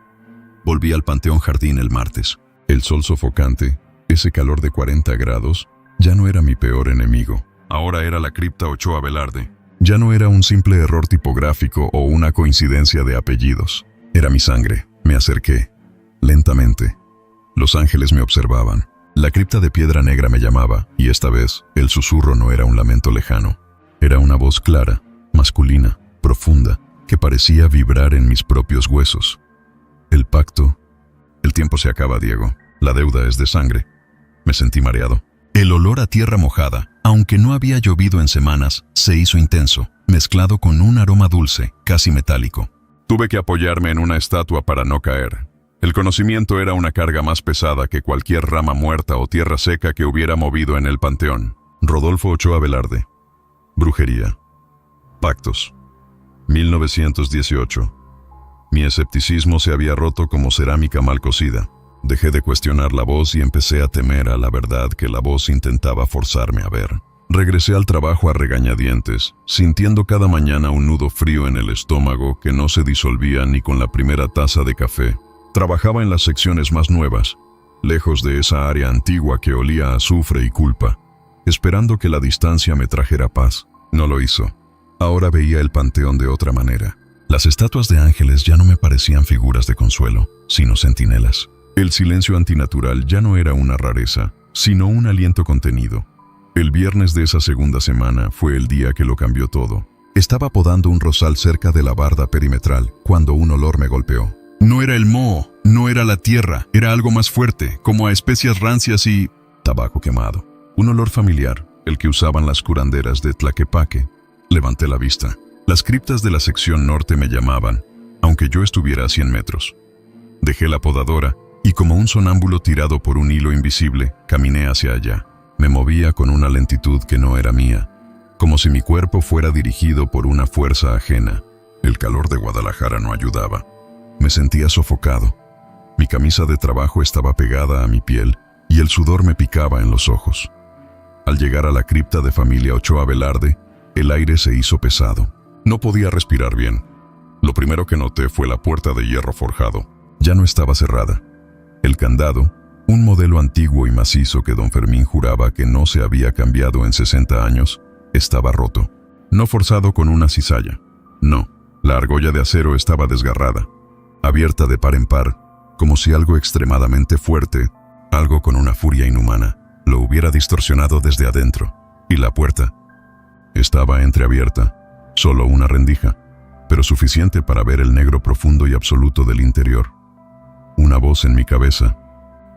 Volví al Panteón Jardín el martes. El sol sofocante, ese calor de 40 grados, ya no era mi peor enemigo. Ahora era la cripta Ochoa Velarde. Ya no era un simple error tipográfico o una coincidencia de apellidos. Era mi sangre. Me acerqué. Lentamente. Los ángeles me observaban. La cripta de piedra negra me llamaba, y esta vez, el susurro no era un lamento lejano. Era una voz clara, masculina, profunda, que parecía vibrar en mis propios huesos. El pacto. El tiempo se acaba, Diego. La deuda es de sangre. Me sentí mareado. El olor a tierra mojada, aunque no había llovido en semanas, se hizo intenso, mezclado con un aroma dulce, casi metálico. Tuve que apoyarme en una estatua para no caer. El conocimiento era una carga más pesada que cualquier rama muerta o tierra seca que hubiera movido en el panteón. Rodolfo Ochoa Velarde. Brujería. Pactos. 1918. Mi escepticismo se había roto como cerámica mal cocida. Dejé de cuestionar la voz y empecé a temer a la verdad que la voz intentaba forzarme a ver. Regresé al trabajo a regañadientes, sintiendo cada mañana un nudo frío en el estómago que no se disolvía ni con la primera taza de café. Trabajaba en las secciones más nuevas, lejos de esa área antigua que olía a azufre y culpa, esperando que la distancia me trajera paz. No lo hizo. Ahora veía el panteón de otra manera. Las estatuas de ángeles ya no me parecían figuras de consuelo, sino centinelas. El silencio antinatural ya no era una rareza, sino un aliento contenido. El viernes de esa segunda semana fue el día que lo cambió todo. Estaba podando un rosal cerca de la barda perimetral cuando un olor me golpeó. No era el moho, no era la tierra, era algo más fuerte, como a especias rancias y tabaco quemado. Un olor familiar, el que usaban las curanderas de Tlaquepaque. Levanté la vista. Las criptas de la sección norte me llamaban, aunque yo estuviera a 100 metros. Dejé la podadora y como un sonámbulo tirado por un hilo invisible, caminé hacia allá. Me movía con una lentitud que no era mía, como si mi cuerpo fuera dirigido por una fuerza ajena. El calor de Guadalajara no ayudaba. Me sentía sofocado. Mi camisa de trabajo estaba pegada a mi piel y el sudor me picaba en los ojos. Al llegar a la cripta de familia Ochoa Velarde, el aire se hizo pesado. No podía respirar bien. Lo primero que noté fue la puerta de hierro forjado. Ya no estaba cerrada. El candado, un modelo antiguo y macizo que don Fermín juraba que no se había cambiado en 60 años, estaba roto. No forzado con una cizalla. No, la argolla de acero estaba desgarrada, abierta de par en par, como si algo extremadamente fuerte, algo con una furia inhumana, lo hubiera distorsionado desde adentro. Y la puerta estaba entreabierta, solo una rendija, pero suficiente para ver el negro profundo y absoluto del interior. Una voz en mi cabeza,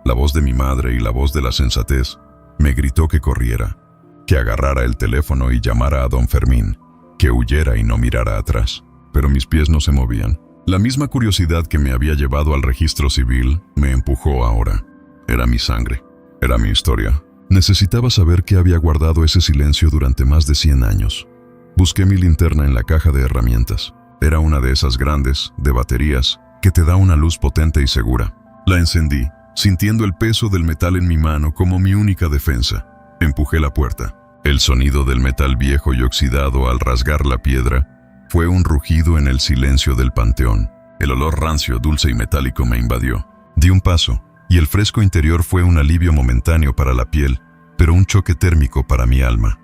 la voz de mi madre y la voz de la sensatez, me gritó que corriera, que agarrara el teléfono y llamara a don Fermín, que huyera y no mirara atrás. Pero mis pies no se movían. La misma curiosidad que me había llevado al registro civil me empujó ahora. Era mi sangre, era mi historia. Necesitaba saber qué había guardado ese silencio durante más de 100 años. Busqué mi linterna en la caja de herramientas. Era una de esas grandes, de baterías, que te da una luz potente y segura. La encendí, sintiendo el peso del metal en mi mano como mi única defensa. Empujé la puerta. El sonido del metal viejo y oxidado al rasgar la piedra fue un rugido en el silencio del panteón. El olor rancio, dulce y metálico me invadió. Di un paso, y el fresco interior fue un alivio momentáneo para la piel, pero un choque térmico para mi alma.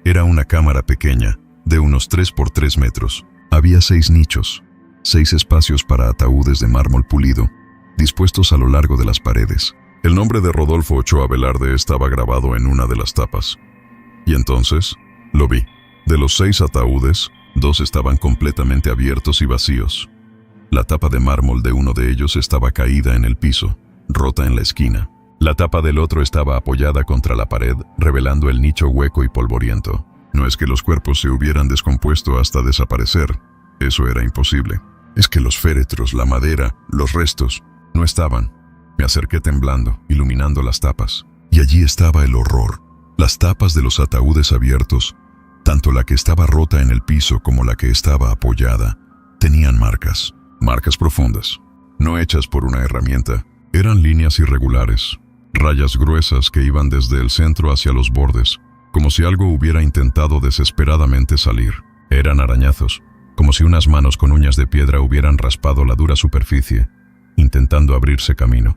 Era una cámara pequeña, de unos 3 por 3 metros. Había 6 nichos, 6 espacios para ataúdes de mármol pulido, dispuestos a lo largo de las paredes. El nombre de Rodolfo Ochoa Velarde estaba grabado en una de las tapas. Y entonces, lo vi. De los 6 ataúdes, 2 estaban completamente abiertos y vacíos. La tapa de mármol de uno de ellos estaba caída en el piso, rota en la esquina. La tapa del otro estaba apoyada contra la pared, revelando el nicho hueco y polvoriento. No es que los cuerpos se hubieran descompuesto hasta desaparecer, eso era imposible. Es que los féretros, la madera, los restos, no estaban. Me acerqué temblando, iluminando las tapas. Y allí estaba el horror. Las tapas de los ataúdes abiertos, tanto la que estaba rota en el piso como la que estaba apoyada, tenían marcas. Marcas profundas, no hechas por una herramienta. Eran líneas irregulares, rayas gruesas que iban desde el centro hacia los bordes, como si algo hubiera intentado desesperadamente salir. Eran arañazos, como si unas manos con uñas de piedra hubieran raspado la dura superficie, intentando abrirse camino.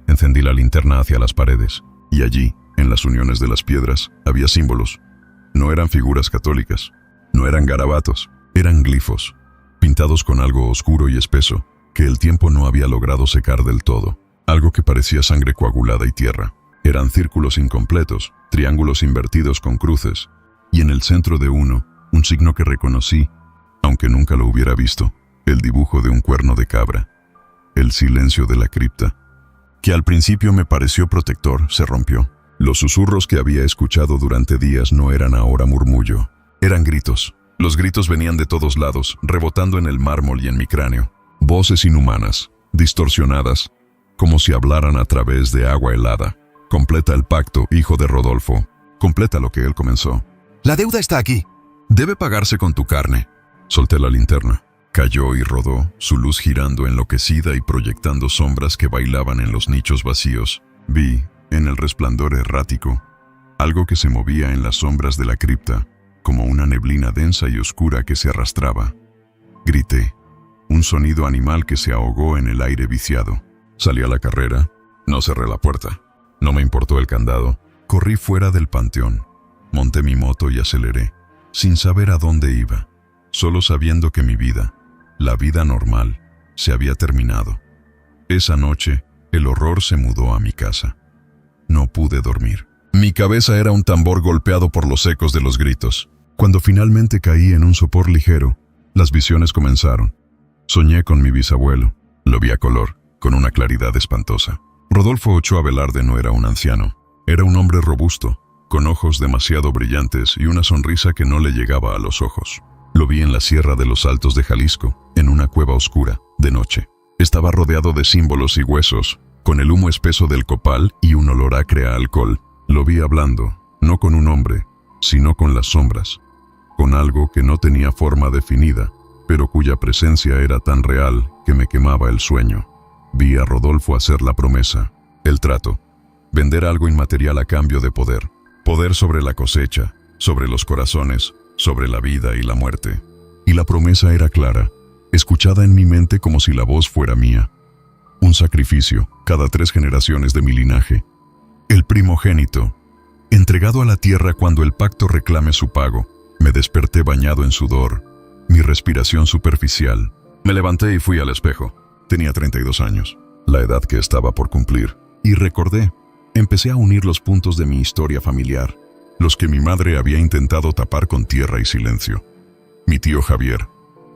Encendí la linterna hacia las paredes, y allí, en las uniones de las piedras, había símbolos. No eran figuras católicas, no eran garabatos, eran glifos, pintados con algo oscuro y espeso, que el tiempo no había logrado secar del todo. Algo que parecía sangre coagulada y tierra. Eran círculos incompletos, triángulos invertidos con cruces, y en el centro de uno, un signo que reconocí, aunque nunca lo hubiera visto, el dibujo de un cuerno de cabra. El silencio de la cripta, que al principio me pareció protector, se rompió. Los susurros que había escuchado durante días no eran ahora murmullo, eran gritos. Los gritos venían de todos lados, rebotando en el mármol y en mi cráneo. Voces inhumanas, distorsionadas, como si hablaran a través de agua helada. Completa el pacto, hijo de Rodolfo. Completa lo que él comenzó. La deuda está aquí. Debe pagarse con tu carne. Solté la linterna. Cayó y rodó, su luz girando enloquecida y proyectando sombras que bailaban en los nichos vacíos. Vi, en el resplandor errático, algo que se movía en las sombras de la cripta, como una neblina densa y oscura que se arrastraba. Grité. Un sonido animal que se ahogó en el aire viciado. Salí a la carrera. No cerré la puerta. No me importó el candado. Corrí fuera del panteón. Monté mi moto y aceleré, sin saber a dónde iba, solo sabiendo que mi vida, la vida normal, se había terminado. Esa noche, el horror se mudó a mi casa. No pude dormir. Mi cabeza era un tambor golpeado por los ecos de los gritos. Cuando finalmente caí en un sopor ligero, las visiones comenzaron. Soñé con mi bisabuelo. Lo vi a color, con una claridad espantosa. Rodolfo Ochoa Velarde no era un anciano. Era un hombre robusto, con ojos demasiado brillantes y una sonrisa que no le llegaba a los ojos. Lo vi en la Sierra de los Altos de Jalisco, en una cueva oscura, de noche. Estaba rodeado de símbolos y huesos, con el humo espeso del copal y un olor acre a alcohol. Lo vi hablando, no con un hombre, sino con las sombras, con algo que no tenía forma definida, pero cuya presencia era tan real que me quemaba el sueño. Vi a Rodolfo hacer la promesa, el trato, vender algo inmaterial a cambio de poder. Poder sobre la cosecha, sobre los corazones, sobre la vida y la muerte. Y la promesa era clara, escuchada en mi mente como si la voz fuera mía. Un sacrificio cada 3 generaciones de mi linaje. El primogénito, entregado a la tierra cuando el pacto reclame su pago. Me desperté bañado en sudor, mi respiración superficial. Me levanté y fui al espejo. Tenía 32 años, la edad que estaba por cumplir. Y recordé, empecé a unir los puntos de mi historia familiar, los que mi madre había intentado tapar con tierra y silencio. Mi tío Javier,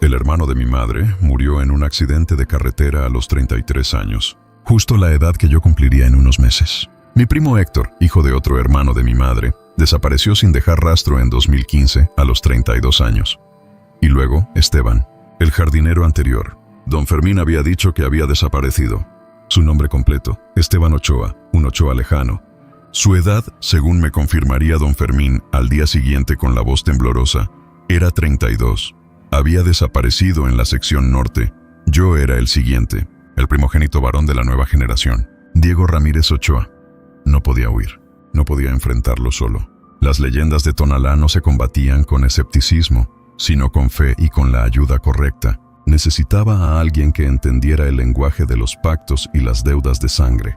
el hermano de mi madre, murió en un accidente de carretera a los 33 años, justo la edad que yo cumpliría en unos meses. Mi primo Héctor, hijo de otro hermano de mi madre, desapareció sin dejar rastro en 2015 a los 32 años. Y luego, Esteban, el jardinero anterior. Don Fermín había dicho que había desaparecido. Su nombre completo, Esteban Ochoa, un Ochoa lejano. Su edad, según me confirmaría don Fermín al día siguiente con la voz temblorosa, era 32. Había desaparecido en la sección norte. Yo era el siguiente, el primogénito varón de la nueva generación, Diego Ramírez Ochoa. No podía huir, no podía enfrentarlo solo. Las leyendas de Tonalá no se combatían con escepticismo, sino con fe y con la ayuda correcta. Necesitaba a alguien que entendiera el lenguaje de los pactos y las deudas de sangre.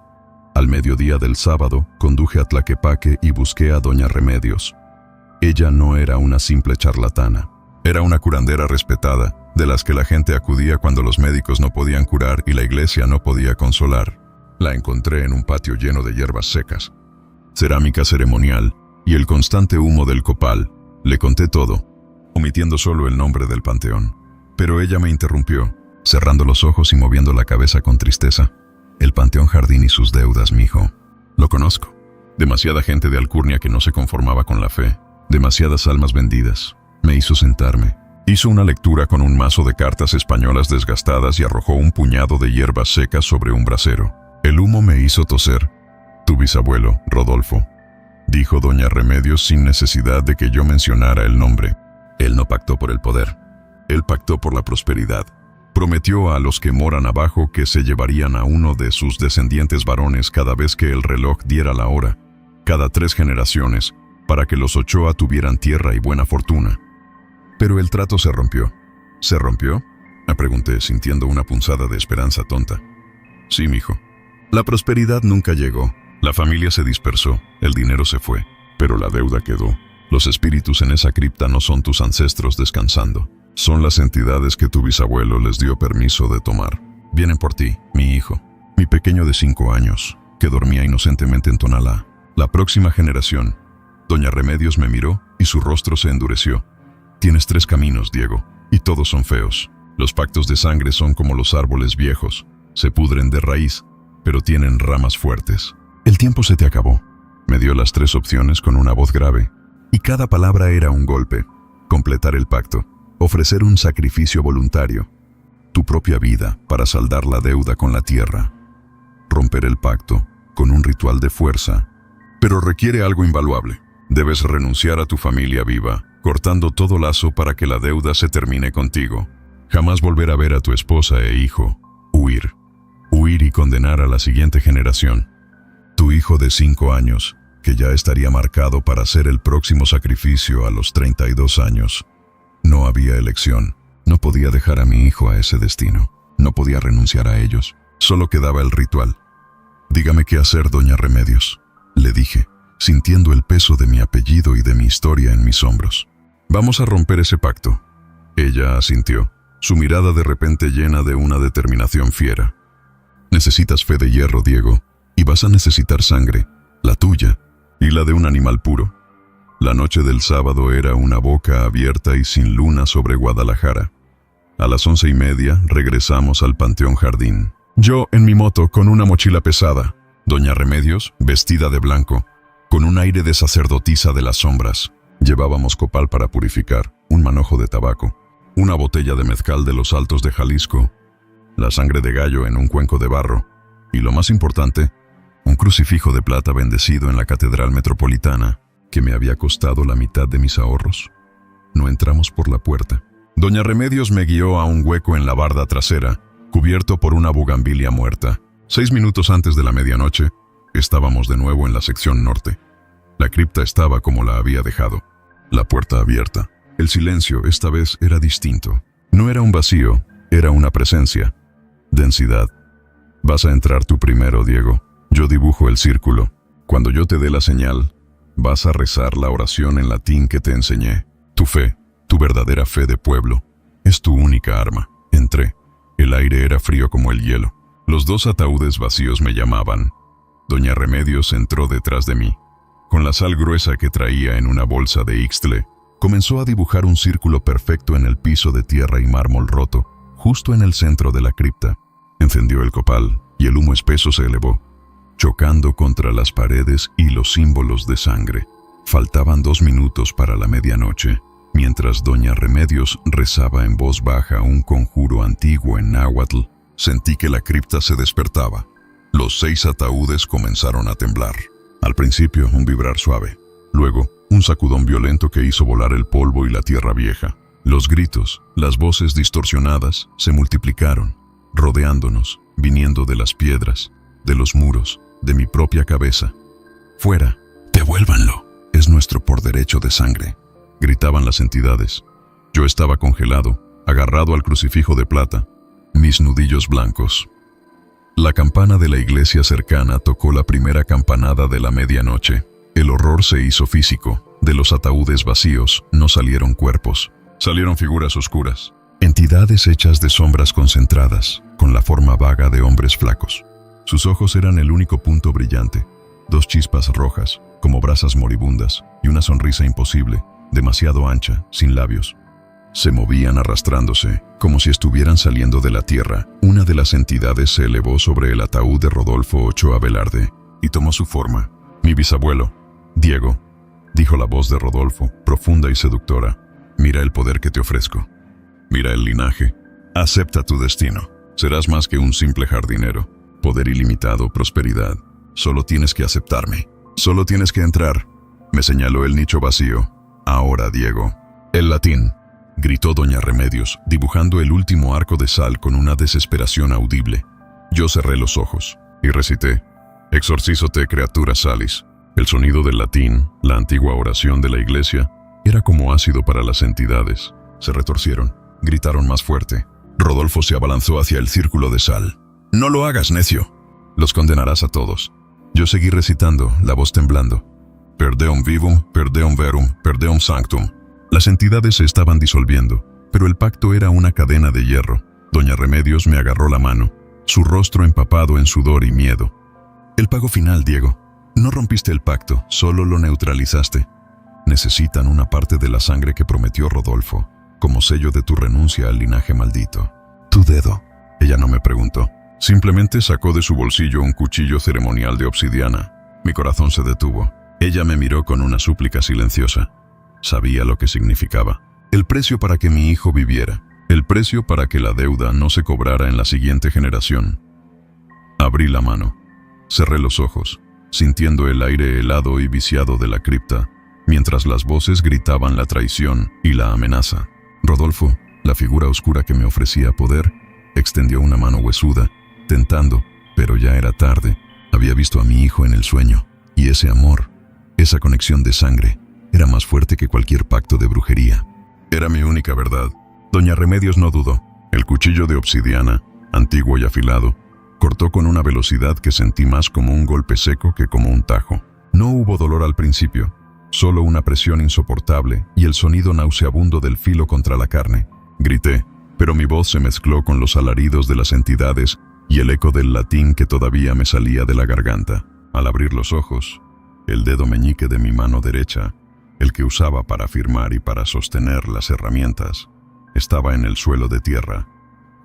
Al mediodía del sábado, conduje a Tlaquepaque y busqué a doña Remedios. Ella no era una simple charlatana. Era una curandera respetada, de las que la gente acudía cuando los médicos no podían curar y la iglesia no podía consolar. La encontré en un patio lleno de hierbas secas, cerámica ceremonial y el constante humo del copal. Le conté todo, omitiendo solo el nombre del panteón. Pero ella me interrumpió, cerrando los ojos y moviendo la cabeza con tristeza. El Panteón Jardín y sus deudas, mijo. Lo conozco. Demasiada gente de alcurnia que no se conformaba con la fe. Demasiadas almas vendidas. Me hizo sentarme. Hizo una lectura con un mazo de cartas españolas desgastadas y arrojó un puñado de hierbas secas sobre un brasero. El humo me hizo toser. Tu bisabuelo, Rodolfo, dijo doña Remedios sin necesidad de que yo mencionara el nombre. Él no pactó por el poder. Él pactó por la prosperidad. Prometió a los que moran abajo que se llevarían a uno de sus descendientes varones cada vez que el reloj diera la hora, cada 3 generaciones, para que los Ochoa tuvieran tierra y buena fortuna. Pero el trato se rompió. ¿Se rompió?, me pregunté, sintiendo una punzada de esperanza tonta. Sí, mijo. La prosperidad nunca llegó. La familia se dispersó, el dinero se fue, pero la deuda quedó. Los espíritus en esa cripta no son tus ancestros descansando. Son las entidades que tu bisabuelo les dio permiso de tomar. Vienen por ti, mi hijo, mi pequeño de 5 años, que dormía inocentemente en Tonalá. La próxima generación. Doña Remedios me miró y su rostro se endureció. Tienes 3 caminos, Diego, y todos son feos. Los pactos de sangre son como los árboles viejos. Se pudren de raíz, pero tienen ramas fuertes. El tiempo se te acabó. Me dio las 3 opciones con una voz grave, y cada palabra era un golpe. Completar el pacto. Ofrecer un sacrificio voluntario, tu propia vida para saldar la deuda con la tierra. Romper el pacto con un ritual de fuerza, pero requiere algo invaluable. Debes renunciar a tu familia viva, cortando todo lazo para que la deuda se termine contigo. Jamás volver a ver a tu esposa e hijo. Huir. Huir y condenar a la siguiente generación. Tu hijo de 5 años, que ya estaría marcado para hacer el próximo sacrificio a los 32 años. No había elección. No podía dejar a mi hijo a ese destino. No podía renunciar a ellos. Solo quedaba el ritual. Dígame qué hacer, doña Remedios, le dije, sintiendo el peso de mi apellido y de mi historia en mis hombros. Vamos a romper ese pacto. Ella asintió, su mirada de repente llena de una determinación fiera. Necesitas fe de hierro, Diego, y vas a necesitar sangre, la tuya y la de un animal puro. La noche del sábado era una boca abierta y sin luna sobre Guadalajara. A las 11:30 regresamos al Panteón Jardín. Yo en mi moto con una mochila pesada. Doña Remedios, vestida de blanco, con un aire de sacerdotisa de las sombras. Llevábamos copal para purificar, un manojo de tabaco, una botella de mezcal de los Altos de Jalisco, la sangre de gallo en un cuenco de barro, y lo más importante, un crucifijo de plata bendecido en la Catedral Metropolitana, que me había costado la mitad de mis ahorros. No entramos por la puerta. Doña Remedios me guió a un hueco en la barda trasera, cubierto por una bugambilia muerta. 6 minutos antes de la medianoche, estábamos de nuevo en la sección norte. La cripta estaba como la había dejado. La puerta abierta. El silencio esta vez era distinto. No era un vacío, era una presencia. Densidad. Vas a entrar tú primero, Diego. Yo dibujo el círculo. Cuando yo te dé la señal, vas a rezar la oración en latín que te enseñé. Tu fe, tu verdadera fe de pueblo, es tu única arma. Entré. El aire era frío como el hielo. Los dos ataúdes vacíos me llamaban. Doña Remedios entró detrás de mí. Con la sal gruesa que traía en una bolsa de Ixtle, comenzó a dibujar un círculo perfecto en el piso de tierra y mármol roto, justo en el centro de la cripta. Encendió el copal y el humo espeso se elevó, chocando contra las paredes y los símbolos de sangre. Faltaban 2 minutos para la medianoche, mientras Doña Remedios rezaba en voz baja un conjuro antiguo en náhuatl. Sentí que la cripta se despertaba. Los 6 ataúdes comenzaron a temblar. Al principio, un vibrar suave. Luego, un sacudón violento que hizo volar el polvo y la tierra vieja. Los gritos, las voces distorsionadas, se multiplicaron, rodeándonos, viniendo de las piedras, de los muros, de mi propia cabeza. ¡Fuera! ¡Devuélvanlo! Es nuestro por derecho de sangre, gritaban las entidades. Yo estaba congelado, agarrado al crucifijo de plata, mis nudillos blancos. La campana de la iglesia cercana tocó la primera campanada de la medianoche. El horror se hizo físico. De los ataúdes vacíos no salieron cuerpos. Salieron figuras oscuras. Entidades hechas de sombras concentradas, con la forma vaga de hombres flacos. Sus ojos eran el único punto brillante. 2 chispas rojas, como brasas moribundas, y una sonrisa imposible, demasiado ancha, sin labios. Se movían arrastrándose, como si estuvieran saliendo de la tierra. Una de las entidades se elevó sobre el ataúd de Rodolfo Ochoa Velarde y tomó su forma. Mi bisabuelo, Diego, dijo la voz de Rodolfo, profunda y seductora. Mira el poder que te ofrezco. Mira el linaje. Acepta tu destino. Serás más que un simple jardinero. Poder ilimitado, prosperidad. Solo tienes que aceptarme. Solo tienes que entrar. Me señaló el nicho vacío. Ahora, Diego. El latín, gritó Doña Remedios, dibujando el último arco de sal con una desesperación audible. Yo cerré los ojos y recité: Exorcizo te creatura salis. El sonido del latín, la antigua oración de la iglesia, era como ácido para las entidades. Se retorcieron, gritaron más fuerte. Rodolfo se abalanzó hacia el círculo de sal. No lo hagas, necio. Los condenarás a todos. Yo seguí recitando, la voz temblando. Per Deum vivum, per Deum verum, per Deum sanctum. Las entidades se estaban disolviendo, pero el pacto era una cadena de hierro. Doña Remedios me agarró la mano, su rostro empapado en sudor y miedo. El pago final, Diego. No rompiste el pacto, solo lo neutralizaste. Necesitan una parte de la sangre que prometió Rodolfo, como sello de tu renuncia al linaje maldito. Tu dedo. Ella no me preguntó. Simplemente sacó de su bolsillo un cuchillo ceremonial de obsidiana. Mi corazón se detuvo. Ella me miró con una súplica silenciosa. Sabía lo que significaba. El precio para que mi hijo viviera. El precio para que la deuda no se cobrara en la siguiente generación. Abrí la mano. Cerré los ojos, sintiendo el aire helado y viciado de la cripta, mientras las voces gritaban la traición y la amenaza. Rodolfo, la figura oscura que me ofrecía poder, extendió una mano huesuda, tentando, pero ya era tarde. Había visto a mi hijo en el sueño, y ese amor, esa conexión de sangre, era más fuerte que cualquier pacto de brujería. Era mi única verdad. Doña Remedios no dudó. El cuchillo de obsidiana, antiguo y afilado, cortó con una velocidad que sentí más como un golpe seco que como un tajo. No hubo dolor al principio, solo una presión insoportable y el sonido nauseabundo del filo contra la carne. Grité, pero mi voz se mezcló con los alaridos de las entidades y el eco del latín que todavía me salía de la garganta. Al abrir los ojos, el dedo meñique de mi mano derecha, el que usaba para firmar y para sostener las herramientas, estaba en el suelo de tierra,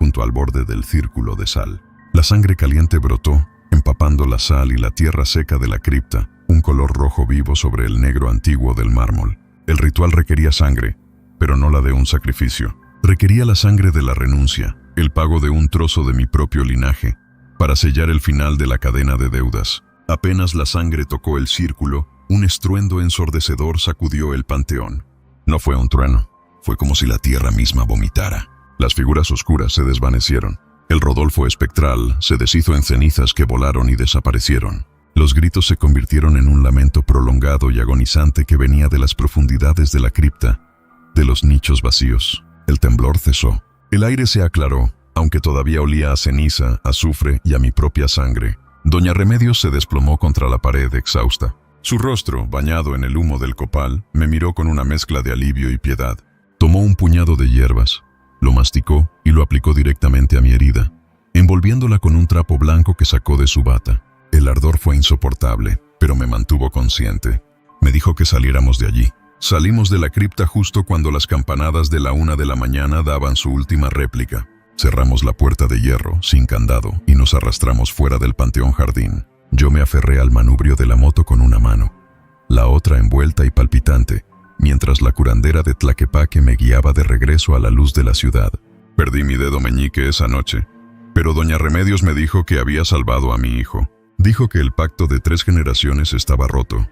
junto al borde del círculo de sal. La sangre caliente brotó, empapando la sal y la tierra seca de la cripta, un color rojo vivo sobre el negro antiguo del mármol. El ritual requería sangre, pero no la de un sacrificio. Requería la sangre de la renuncia, el pago de un trozo de mi propio linaje, para sellar el final de la cadena de deudas. Apenas la sangre tocó el círculo, un estruendo ensordecedor sacudió el panteón. No fue un trueno, fue como si la tierra misma vomitara. Las figuras oscuras se desvanecieron. El Rodolfo espectral se deshizo en cenizas que volaron y desaparecieron. Los gritos se convirtieron en un lamento prolongado y agonizante que venía de las profundidades de la cripta, de los nichos vacíos. El temblor cesó. El aire se aclaró, aunque todavía olía a ceniza, azufre y a mi propia sangre. Doña Remedios se desplomó contra la pared exhausta. Su rostro, bañado en el humo del copal, me miró con una mezcla de alivio y piedad. Tomó un puñado de hierbas, lo masticó y lo aplicó directamente a mi herida, envolviéndola con un trapo blanco que sacó de su bata. El ardor fue insoportable, pero me mantuvo consciente. Me dijo que saliéramos de allí. Salimos de la cripta justo cuando las campanadas de la 1 de la mañana daban su última réplica. Cerramos la puerta de hierro, sin candado, y nos arrastramos fuera del Panteón Jardín. Yo me aferré al manubrio de la moto con una mano, la otra envuelta y palpitante, mientras la curandera de Tlaquepaque me guiaba de regreso a la luz de la ciudad. Perdí mi dedo meñique esa noche, pero doña Remedios me dijo que había salvado a mi hijo. Dijo que el pacto de 3 generaciones estaba roto,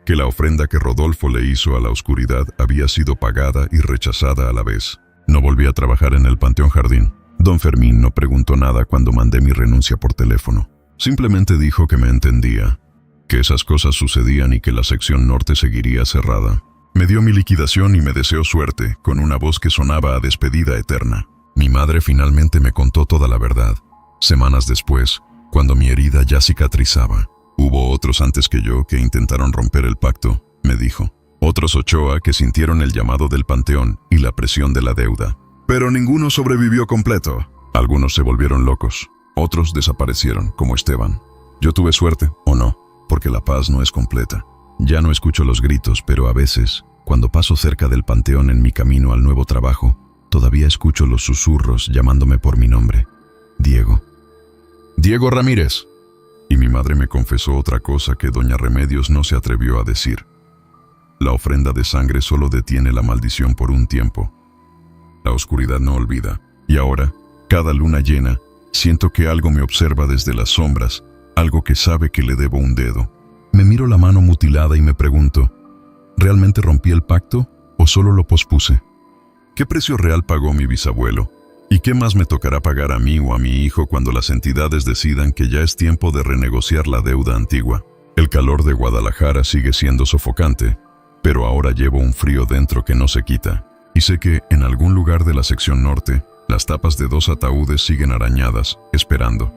que la ofrenda que Rodolfo le hizo a la oscuridad había sido pagada y rechazada a la vez. No volví a trabajar en el Panteón Jardín. Don Fermín no preguntó nada cuando mandé mi renuncia por teléfono. Simplemente dijo que me entendía, que esas cosas sucedían y que la sección norte seguiría cerrada. Me dio mi liquidación y me deseó suerte, con una voz que sonaba a despedida eterna. Mi madre finalmente me contó toda la verdad. Semanas después, cuando mi herida ya cicatrizaba. Hubo otros antes que yo que intentaron romper el pacto, me dijo. Otros Ochoa que sintieron el llamado del panteón y la presión de la deuda. Pero ninguno sobrevivió completo. Algunos se volvieron locos, otros desaparecieron, como Esteban. Yo tuve suerte, o no, porque la paz no es completa. Ya no escucho los gritos, pero a veces, cuando paso cerca del panteón en mi camino al nuevo trabajo, todavía escucho los susurros llamándome por mi nombre. Diego. Diego Ramírez. Y mi madre me confesó otra cosa que doña Remedios no se atrevió a decir. La ofrenda de sangre solo detiene la maldición por un tiempo. La oscuridad no olvida. Y ahora, cada luna llena, siento que algo me observa desde las sombras, algo que sabe que le debo un dedo. Me miro la mano mutilada y me pregunto, ¿realmente rompí el pacto o solo lo pospuse? ¿Qué precio real pagó mi bisabuelo? ¿Y qué más me tocará pagar a mí o a mi hijo cuando las entidades decidan que ya es tiempo de renegociar la deuda antigua? El calor de Guadalajara sigue siendo sofocante, pero ahora llevo un frío dentro que no se quita. Y sé que, en algún lugar de la sección norte, las tapas de 2 ataúdes siguen arañadas, esperando.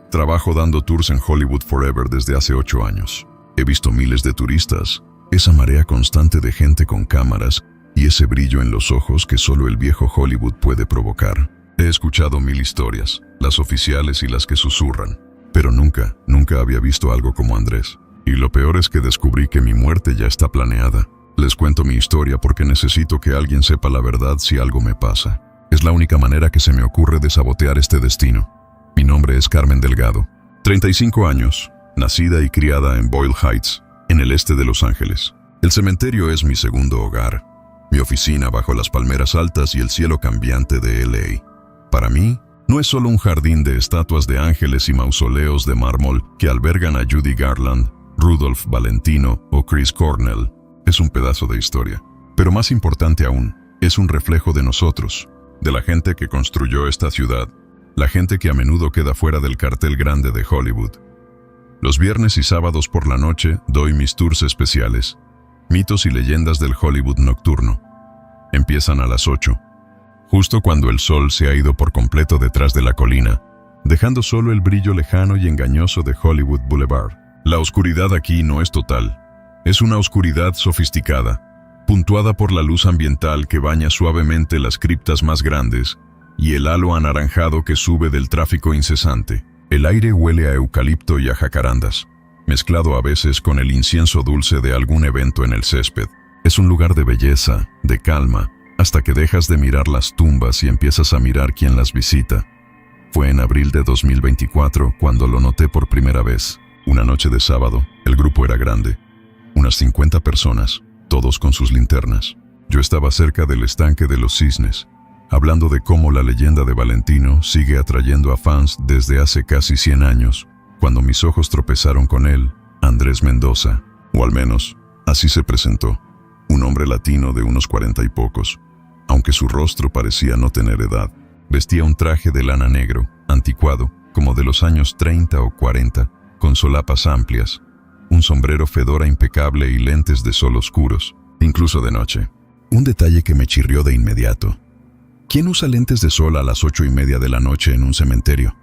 Trabajo dando tours en Hollywood Forever desde hace 8 años. He visto miles de turistas, esa marea constante de gente con cámaras y ese brillo en los ojos que solo el viejo Hollywood puede provocar. He escuchado 1000 historias, las oficiales y las que susurran, pero nunca había visto algo como Andrés. Y lo peor es que descubrí que mi muerte ya está planeada. Les cuento mi historia porque necesito que alguien sepa la verdad si algo me pasa. Es la única manera que se me ocurre de sabotear este destino. Mi nombre es Carmen Delgado, 35 años, nacida y criada en Boyle Heights, en el este de Los Ángeles. El cementerio es mi segundo hogar, mi oficina bajo las palmeras altas y el cielo cambiante de LA. Para mí, no es solo un jardín de estatuas de ángeles y mausoleos de mármol que albergan a Judy Garland, Rudolph Valentino o Chris Cornell. Es un pedazo de historia. Pero más importante aún, es un reflejo de nosotros, de la gente que construyó esta ciudad, la gente que a menudo queda fuera del cartel grande de Hollywood. Los viernes y sábados por la noche doy mis tours especiales, mitos y leyendas del Hollywood nocturno. Empiezan a las 8, justo cuando el sol se ha ido por completo detrás de la colina, dejando solo el brillo lejano y engañoso de Hollywood Boulevard. La oscuridad aquí no es total, es una oscuridad sofisticada, puntuada por la luz ambiental que baña suavemente las criptas más grandes y el halo anaranjado que sube del tráfico incesante. El aire huele a eucalipto y a jacarandas, mezclado a veces con el incienso dulce de algún evento en el césped. Es un lugar de belleza, de calma, hasta que dejas de mirar las tumbas y empiezas a mirar quién las visita. Fue en abril de 2024 cuando lo noté por primera vez. Una noche de sábado, el grupo era grande, unas 50 personas, todos con sus linternas. Yo estaba cerca del estanque de los cisnes, hablando de cómo la leyenda de Valentino sigue atrayendo a fans desde hace casi 100 años, cuando mis ojos tropezaron con él, Andrés Mendoza, o al menos, así se presentó, un hombre latino de unos 40 y pocos, aunque su rostro parecía no tener edad. Vestía un traje de lana negro, anticuado, como de los años 30 o 40, con solapas amplias, un sombrero fedora impecable y lentes de sol oscuros, incluso de noche. Un detalle que me chirrió de inmediato. ¿Quién usa lentes de sol a las 8:30 de la noche en un cementerio?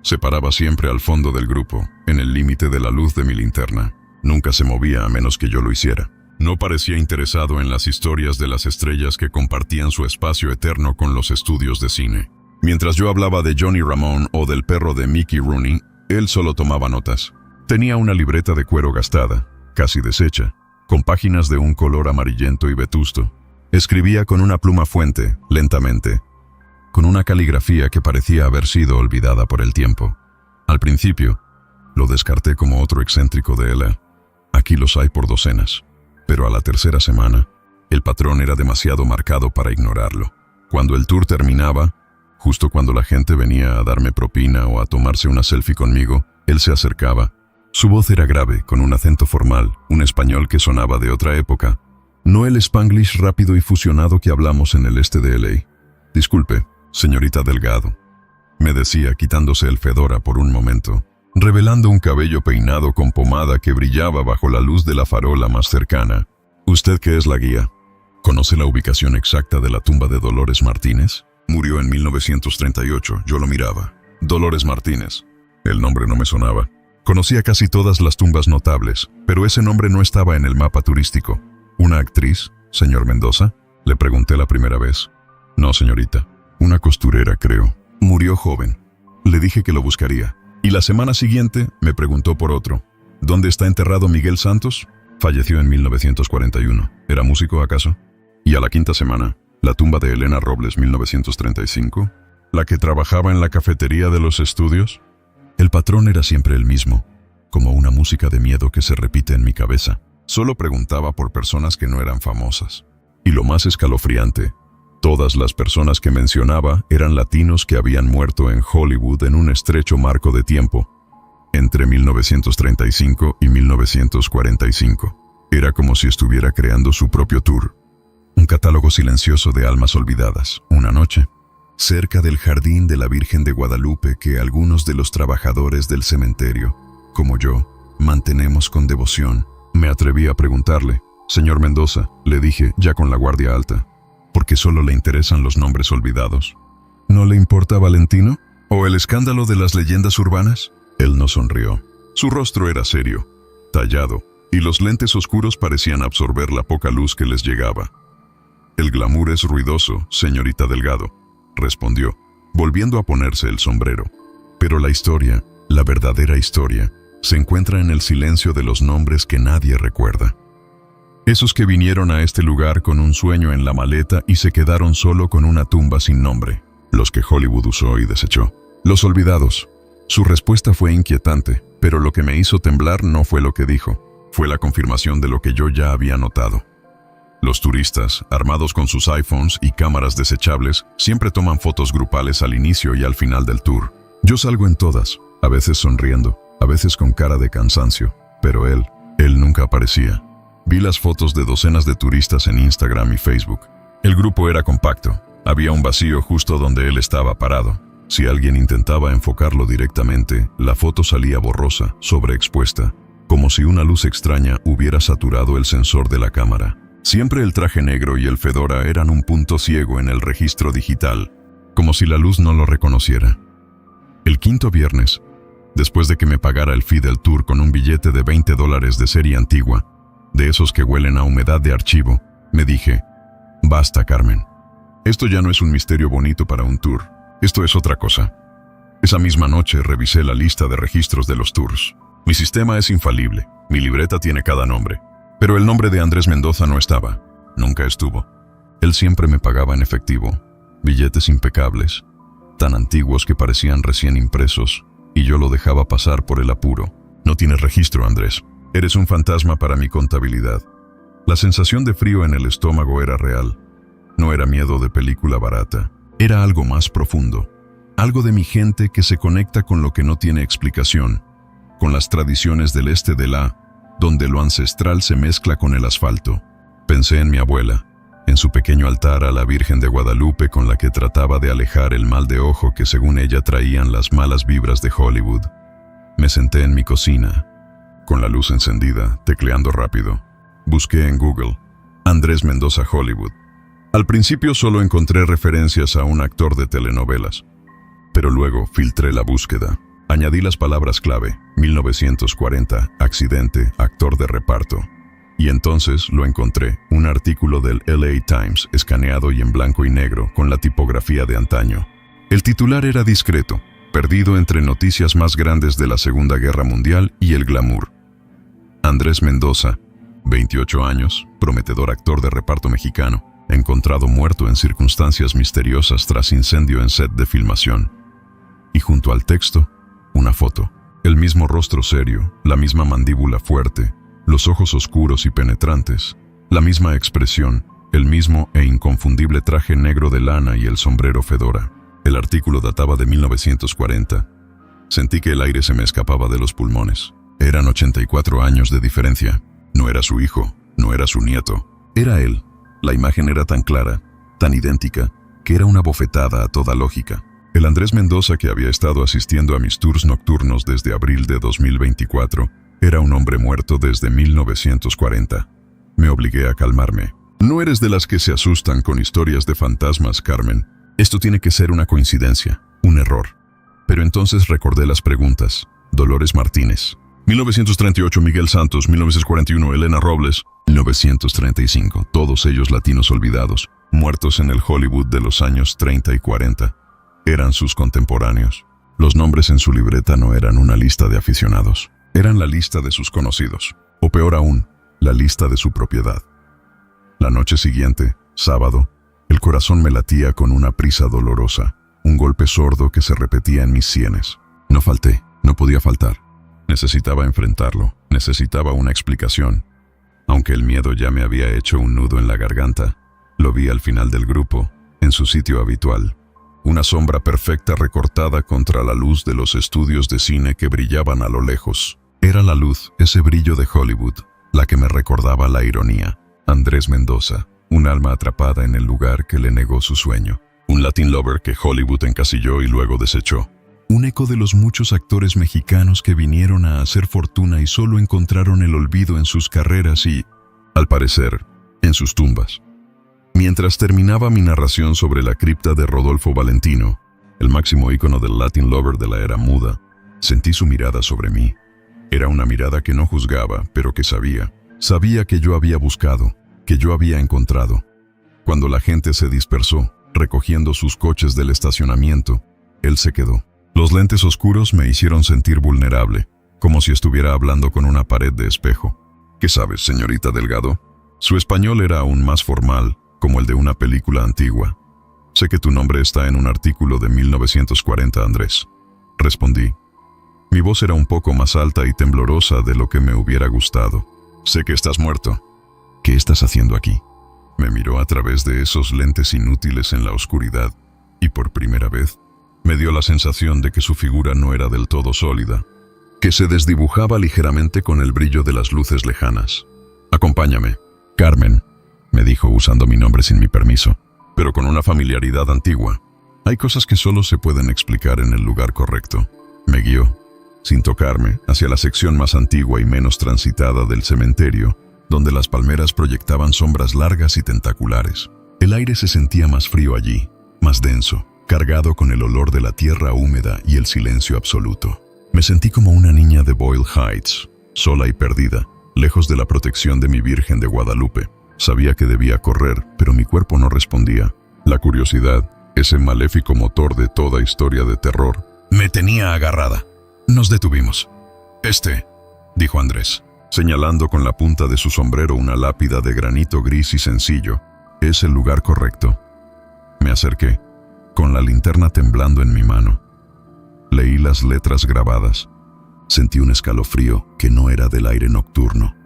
Se paraba siempre al fondo del grupo, en el límite de la luz de mi linterna. Nunca se movía a menos que yo lo hiciera. No parecía interesado en las historias de las estrellas que compartían su espacio eterno con los estudios de cine. Mientras yo hablaba de Johnny Ramone o del perro de Mickey Rooney, él solo tomaba notas. Tenía una libreta de cuero gastada, casi deshecha, con páginas de un color amarillento y vetusto. Escribía con una pluma fuente, lentamente, con una caligrafía que parecía haber sido olvidada por el tiempo. Al principio, lo descarté como otro excéntrico de Ela. Aquí los hay por docenas. Pero a la tercera semana, el patrón era demasiado marcado para ignorarlo. Cuando el tour terminaba, justo cuando la gente venía a darme propina o a tomarse una selfie conmigo, él se acercaba. Su voz era grave, con un acento formal, un español que sonaba de otra época. No el spanglish rápido y fusionado que hablamos en el este de LA. Disculpe, señorita Delgado, me decía quitándose el fedora por un momento, revelando un cabello peinado con pomada que brillaba bajo la luz de la farola más cercana. ¿Usted que es la guía? ¿Conoce la ubicación exacta de la tumba de Dolores Martínez? Murió en 1938, yo lo miraba. Dolores Martínez. El nombre no me sonaba. Conocía casi todas las tumbas notables, pero ese nombre no estaba en el mapa turístico. ¿Una actriz, señor Mendoza? Le pregunté la primera vez. No, señorita. Una costurera, creo. Murió joven. Le dije que lo buscaría. Y la semana siguiente me preguntó por otro. ¿Dónde está enterrado Miguel Santos? Falleció en 1941. ¿Era músico, acaso? Y a la quinta semana, la tumba de Elena Robles, 1935. ¿La que trabajaba en la cafetería de los estudios? El patrón era siempre el mismo, como una música de miedo que se repite en mi cabeza. Solo preguntaba por personas que no eran famosas. Y lo más escalofriante, todas las personas que mencionaba eran latinos que habían muerto en Hollywood en un estrecho marco de tiempo, entre 1935 y 1945. Era como si estuviera creando su propio tour. Un catálogo silencioso de almas olvidadas. Una noche, cerca del jardín de la Virgen de Guadalupe que algunos de los trabajadores del cementerio, como yo, mantenemos con devoción, me atreví a preguntarle, «Señor Mendoza», le dije, ya con la guardia alta, «¿por qué solo le interesan los nombres olvidados? ¿No le importa Valentino? ¿O el escándalo de las leyendas urbanas?» Él no sonrió. Su rostro era serio, tallado, y los lentes oscuros parecían absorber la poca luz que les llegaba. «El glamour es ruidoso, señorita Delgado», respondió, volviendo a ponerse el sombrero. «Pero la historia, la verdadera historia, se encuentra en el silencio de los nombres que nadie recuerda. Esos que vinieron a este lugar con un sueño en la maleta y se quedaron solo con una tumba sin nombre. Los que Hollywood usó y desechó. Los olvidados». Su respuesta fue inquietante, pero lo que me hizo temblar no fue lo que dijo, fue la confirmación de lo que yo ya había notado. Los turistas, armados con sus iPhones y cámaras desechables, siempre toman fotos grupales al inicio y al final del tour. Yo salgo en todas, a veces sonriendo, a veces con cara de cansancio, pero él nunca aparecía. Vi las fotos de docenas de turistas en Instagram y Facebook. El grupo era compacto, había un vacío justo donde él estaba parado. Si alguien intentaba enfocarlo directamente, la foto salía borrosa, sobreexpuesta, como si una luz extraña hubiera saturado el sensor de la cámara. Siempre el traje negro y el fedora eran un punto ciego en el registro digital, como si la luz no lo reconociera. El quinto viernes, después de que me pagara el fee del tour con un billete de $20 de serie antigua, de esos que huelen a humedad de archivo, me dije, «Basta, Carmen. Esto ya no es un misterio bonito para un tour. Esto es otra cosa». Esa misma noche revisé la lista de registros de los tours. Mi sistema es infalible, mi libreta tiene cada nombre. Pero el nombre de Andrés Mendoza no estaba, nunca estuvo. Él siempre me pagaba en efectivo, billetes impecables, tan antiguos que parecían recién impresos, y yo lo dejaba pasar por el apuro. «No tienes registro, Andrés. Eres un fantasma para mi contabilidad». La sensación de frío en el estómago era real. No era miedo de película barata. Era algo más profundo. Algo de mi gente que se conecta con lo que no tiene explicación, con las tradiciones del este de la, donde lo ancestral se mezcla con el asfalto. Pensé en mi abuela, en su pequeño altar a la Virgen de Guadalupe con la que trataba de alejar el mal de ojo que según ella traían las malas vibras de Hollywood. Me senté en mi cocina, con la luz encendida, tecleando rápido. Busqué en Google, Andrés Mendoza Hollywood. Al principio solo encontré referencias a un actor de telenovelas, pero luego filtré la búsqueda. Añadí las palabras clave, 1940, accidente, actor de reparto. Y entonces lo encontré, un artículo del LA Times, escaneado y en blanco y negro, con la tipografía de antaño. El titular era discreto, perdido entre noticias más grandes de la Segunda Guerra Mundial y el glamour. Andrés Mendoza, 28 años, prometedor actor de reparto mexicano, encontrado muerto en circunstancias misteriosas tras incendio en set de filmación. Y junto al texto, una foto. El mismo rostro serio, la misma mandíbula fuerte, los ojos oscuros y penetrantes, la misma expresión, el mismo e inconfundible traje negro de lana y el sombrero fedora. El artículo databa de 1940. Sentí que el aire se me escapaba de los pulmones. Eran 84 años de diferencia. No era su hijo, no era su nieto. Era él. La imagen era tan clara, tan idéntica, que era una bofetada a toda lógica. El Andrés Mendoza que había estado asistiendo a mis tours nocturnos desde abril de 2024 era un hombre muerto desde 1940. Me obligué a calmarme. No eres de las que se asustan con historias de fantasmas, Carmen. Esto tiene que ser una coincidencia, un error. Pero entonces recordé las preguntas. Dolores Martínez. 1938, Miguel Santos. 1941, Elena Robles. 1935, todos ellos latinos olvidados, muertos en el Hollywood de los años 30 y 40. Eran sus contemporáneos. Los nombres en su libreta no eran una lista de aficionados. Eran la lista de sus conocidos. O peor aún, la lista de su propiedad. La noche siguiente, sábado, el corazón me latía con una prisa dolorosa, un golpe sordo que se repetía en mis sienes. No falté, no podía faltar. Necesitaba enfrentarlo, necesitaba una explicación. Aunque el miedo ya me había hecho un nudo en la garganta, lo vi al final del grupo, en su sitio habitual. Una sombra perfecta recortada contra la luz de los estudios de cine que brillaban a lo lejos. Era la luz, ese brillo de Hollywood, la que me recordaba la ironía. Andrés Mendoza, un alma atrapada en el lugar que le negó su sueño. Un Latin lover que Hollywood encasilló y luego desechó. Un eco de los muchos actores mexicanos que vinieron a hacer fortuna y solo encontraron el olvido en sus carreras y, al parecer, en sus tumbas. Mientras terminaba mi narración sobre la cripta de Rodolfo Valentino, el máximo ícono del Latin lover de la era muda, sentí su mirada sobre mí. Era una mirada que no juzgaba, pero que sabía. Sabía que yo había buscado, que yo había encontrado. Cuando la gente se dispersó, recogiendo sus coches del estacionamiento, él se quedó. Los lentes oscuros me hicieron sentir vulnerable, como si estuviera hablando con una pared de espejo. ¿Qué sabes, señorita Delgado? Su español era aún más formal, como el de una película antigua. Sé que tu nombre está en un artículo de 1940, Andrés. Respondí. Mi voz era un poco más alta y temblorosa de lo que me hubiera gustado. Sé que estás muerto. ¿Qué estás haciendo aquí? Me miró a través de esos lentes inútiles en la oscuridad, y por primera vez, me dio la sensación de que su figura no era del todo sólida, que se desdibujaba ligeramente con el brillo de las luces lejanas. Acompáñame. Carmen, me dijo usando mi nombre sin mi permiso, pero con una familiaridad antigua. Hay cosas que solo se pueden explicar en el lugar correcto. Me guió, sin tocarme, hacia la sección más antigua y menos transitada del cementerio, donde las palmeras proyectaban sombras largas y tentaculares. El aire se sentía más frío allí, más denso, cargado con el olor de la tierra húmeda y el silencio absoluto. Me sentí como una niña de Boyle Heights, sola y perdida, lejos de la protección de mi Virgen de Guadalupe. Sabía que debía correr, pero mi cuerpo no respondía. La curiosidad, ese maléfico motor de toda historia de terror, me tenía agarrada. Nos detuvimos. Dijo Andrés, señalando con la punta de su sombrero una lápida de granito gris y sencillo. Es el lugar correcto. Me acerqué, con la linterna temblando en mi mano. Leí las letras grabadas. Sentí un escalofrío que no era del aire nocturno.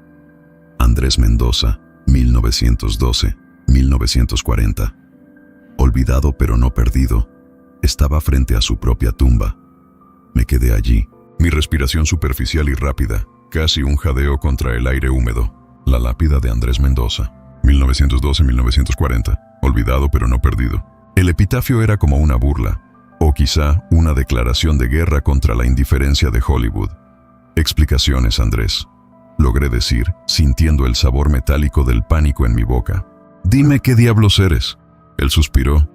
Andrés Mendoza, 1912-1940. Olvidado pero no perdido, estaba frente a su propia tumba. Me quedé allí, mi respiración superficial y rápida, casi un jadeo contra el aire húmedo. La lápida de Andrés Mendoza. 1912-1940, olvidado pero no perdido. El epitafio era como una burla, o quizá una declaración de guerra contra la indiferencia de Hollywood. Explicaciones, Andrés, logré decir, sintiendo el sabor metálico del pánico en mi boca. Dime qué diablos eres. Él suspiró,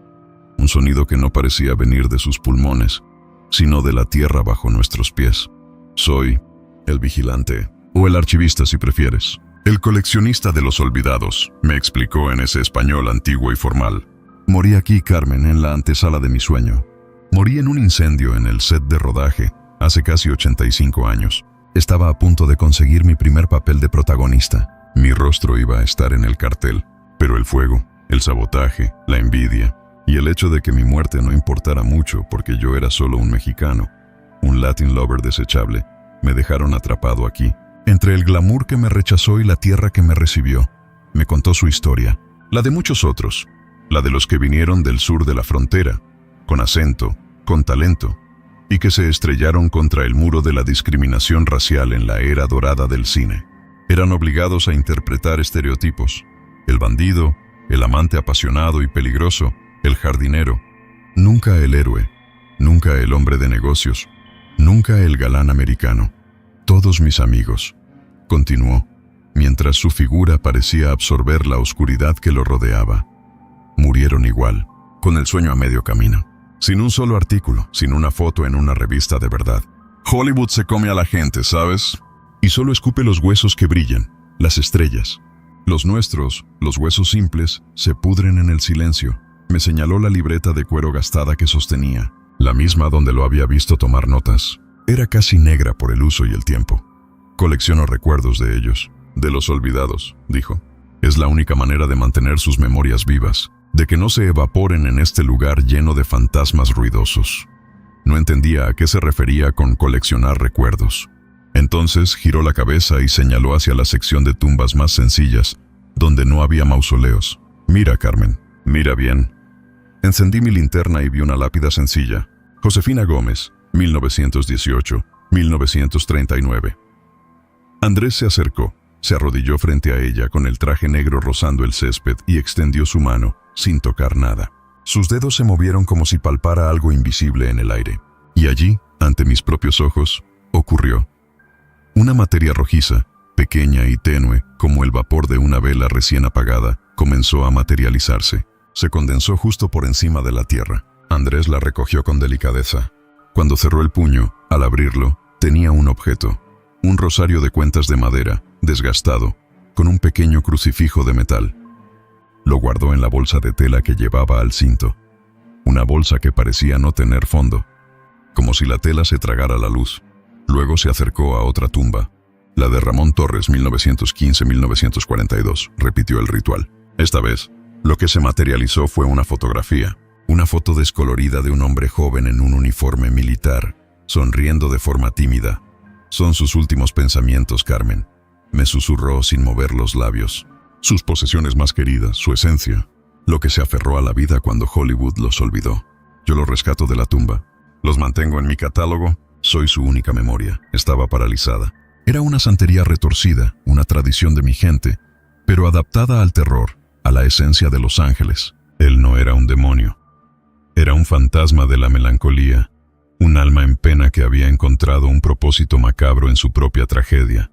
un sonido que no parecía venir de sus pulmones, sino de la tierra bajo nuestros pies. Soy el vigilante, o el archivista si prefieres. El coleccionista de los olvidados, me explicó en ese español antiguo y formal. Morí aquí, Carmen, en la antesala de mi sueño. Morí en un incendio en el set de rodaje, hace casi 85 años. Estaba a punto de conseguir mi primer papel de protagonista. Mi rostro iba a estar en el cartel, pero el fuego, el sabotaje, la envidia y el hecho de que mi muerte no importara mucho porque yo era solo un mexicano, un Latin lover desechable, me dejaron atrapado aquí, entre el glamour que me rechazó y la tierra que me recibió. Me contó su historia, la de muchos otros, la de los que vinieron del sur de la frontera, con acento, con talento, y que se estrellaron contra el muro de la discriminación racial en la era dorada del cine. Eran obligados a interpretar estereotipos: el bandido, el amante apasionado y peligroso, el jardinero. Nunca el héroe, nunca el hombre de negocios, nunca el galán americano. Todos mis amigos, continuó, mientras su figura parecía absorber la oscuridad que lo rodeaba, murieron igual, con el sueño a medio camino, sin un solo artículo, sin una foto en una revista de verdad. Hollywood se come a la gente, ¿sabes? Y solo escupe los huesos que brillan, las estrellas. Los nuestros, los huesos simples, se pudren en el silencio. Me señaló la libreta de cuero gastada que sostenía, la misma donde lo había visto tomar notas. Era casi negra por el uso y el tiempo. Colecciono recuerdos de ellos, de los olvidados, dijo. Es la única manera de mantener sus memorias vivas, de que no se evaporen en este lugar lleno de fantasmas ruidosos. No entendía a qué se refería con coleccionar recuerdos. Entonces giró la cabeza y señaló hacia la sección de tumbas más sencillas, donde no había mausoleos. Mira, Carmen, mira bien. Encendí mi linterna y vi una lápida sencilla. Josefina Gómez, 1918-1939. Andrés se acercó, se arrodilló frente a ella con el traje negro rozando el césped y extendió su mano, sin tocar nada. Sus dedos se movieron como si palpara algo invisible en el aire. Y allí, ante mis propios ojos, ocurrió. Una materia rojiza, pequeña y tenue, como el vapor de una vela recién apagada, comenzó a materializarse. Se condensó justo por encima de la tierra. Andrés la recogió con delicadeza. Cuando cerró el puño, al abrirlo, tenía un objeto. Un rosario de cuentas de madera, desgastado, con un pequeño crucifijo de metal. Lo guardó en la bolsa de tela que llevaba al cinto. Una bolsa que parecía no tener fondo, como si la tela se tragara la luz. Luego se acercó a otra tumba, la de Ramón Torres, 1915-1942, repitió el ritual. Esta vez, lo que se materializó fue una fotografía, una foto descolorida de un hombre joven en un uniforme militar, sonriendo de forma tímida. Son sus últimos pensamientos, Carmen, me susurró sin mover los labios. Sus posesiones más queridas, su esencia, lo que se aferró a la vida cuando Hollywood los olvidó. Yo los rescato de la tumba, los mantengo en mi catálogo, soy su única memoria. Estaba paralizada. Era una santería retorcida, una tradición de mi gente, pero adaptada al terror, a la esencia de los ángeles. Él no era un demonio. Era un fantasma de la melancolía, un alma en pena que había encontrado un propósito macabro en su propia tragedia.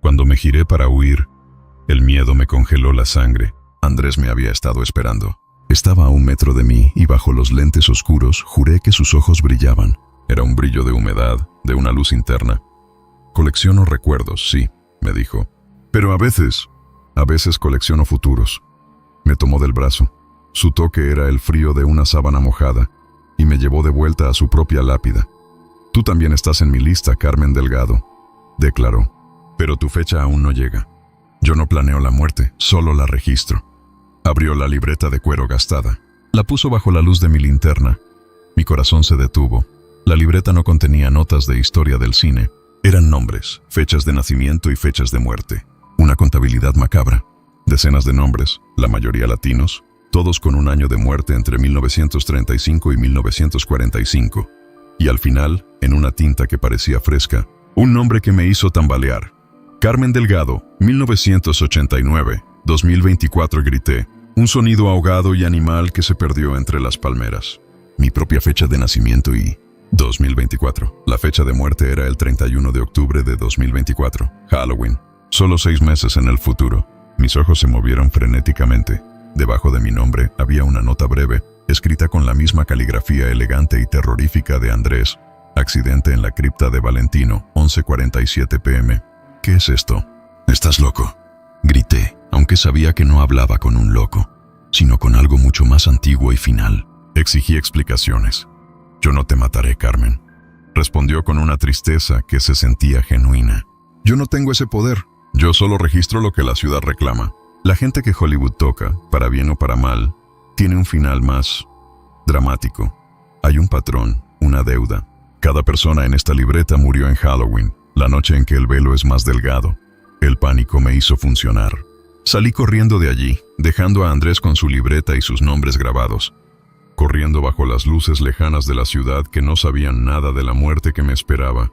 Cuando me giré para huir, el miedo me congeló la sangre. Andrés me había estado esperando. Estaba a 1 metro de mí y bajo los lentes oscuros juré que sus ojos brillaban. Era un brillo de humedad, de una luz interna. Colecciono recuerdos, sí, me dijo. Pero a veces colecciono futuros. Me tomó del brazo. Su toque era el frío de una sábana mojada y me llevó de vuelta a su propia lápida. Tú también estás en mi lista, Carmen Delgado, declaró. Pero tu fecha aún no llega. Yo no planeo la muerte, solo la registro. Abrió la libreta de cuero gastada. La puso bajo la luz de mi linterna. Mi corazón se detuvo. La libreta no contenía notas de historia del cine. Eran nombres, fechas de nacimiento y fechas de muerte. Una contabilidad macabra. Decenas de nombres, la mayoría latinos, todos con un año de muerte entre 1935 y 1945. Y al final, en una tinta que parecía fresca, un nombre que me hizo tambalear. Carmen Delgado, 1989, 2024, grité, un sonido ahogado y animal que se perdió entre las palmeras. Mi propia fecha de nacimiento y 2024. La fecha de muerte era el 31 de octubre de 2024, Halloween. Solo 6 meses en el futuro. Mis ojos se movieron frenéticamente. Debajo de mi nombre había una nota breve, escrita con la misma caligrafía elegante y terrorífica de Andrés. Accidente en la cripta de Valentino, 11:47 p.m. ¿Qué es esto? ¿Estás loco?, grité, aunque sabía que no hablaba con un loco, sino con algo mucho más antiguo y final. Exigí explicaciones. Yo no te mataré, Carmen, respondió con una tristeza que se sentía genuina. Yo no tengo ese poder. Yo solo registro lo que la ciudad reclama. La gente que Hollywood toca, para bien o para mal, tiene un final más dramático. Hay un patrón, una deuda. Cada persona en esta libreta murió en Halloween, la noche en que el velo es más delgado. El pánico me hizo funcionar. Salí corriendo de allí, dejando a Andrés con su libreta y sus nombres grabados. Corriendo bajo las luces lejanas de la ciudad que no sabían nada de la muerte que me esperaba.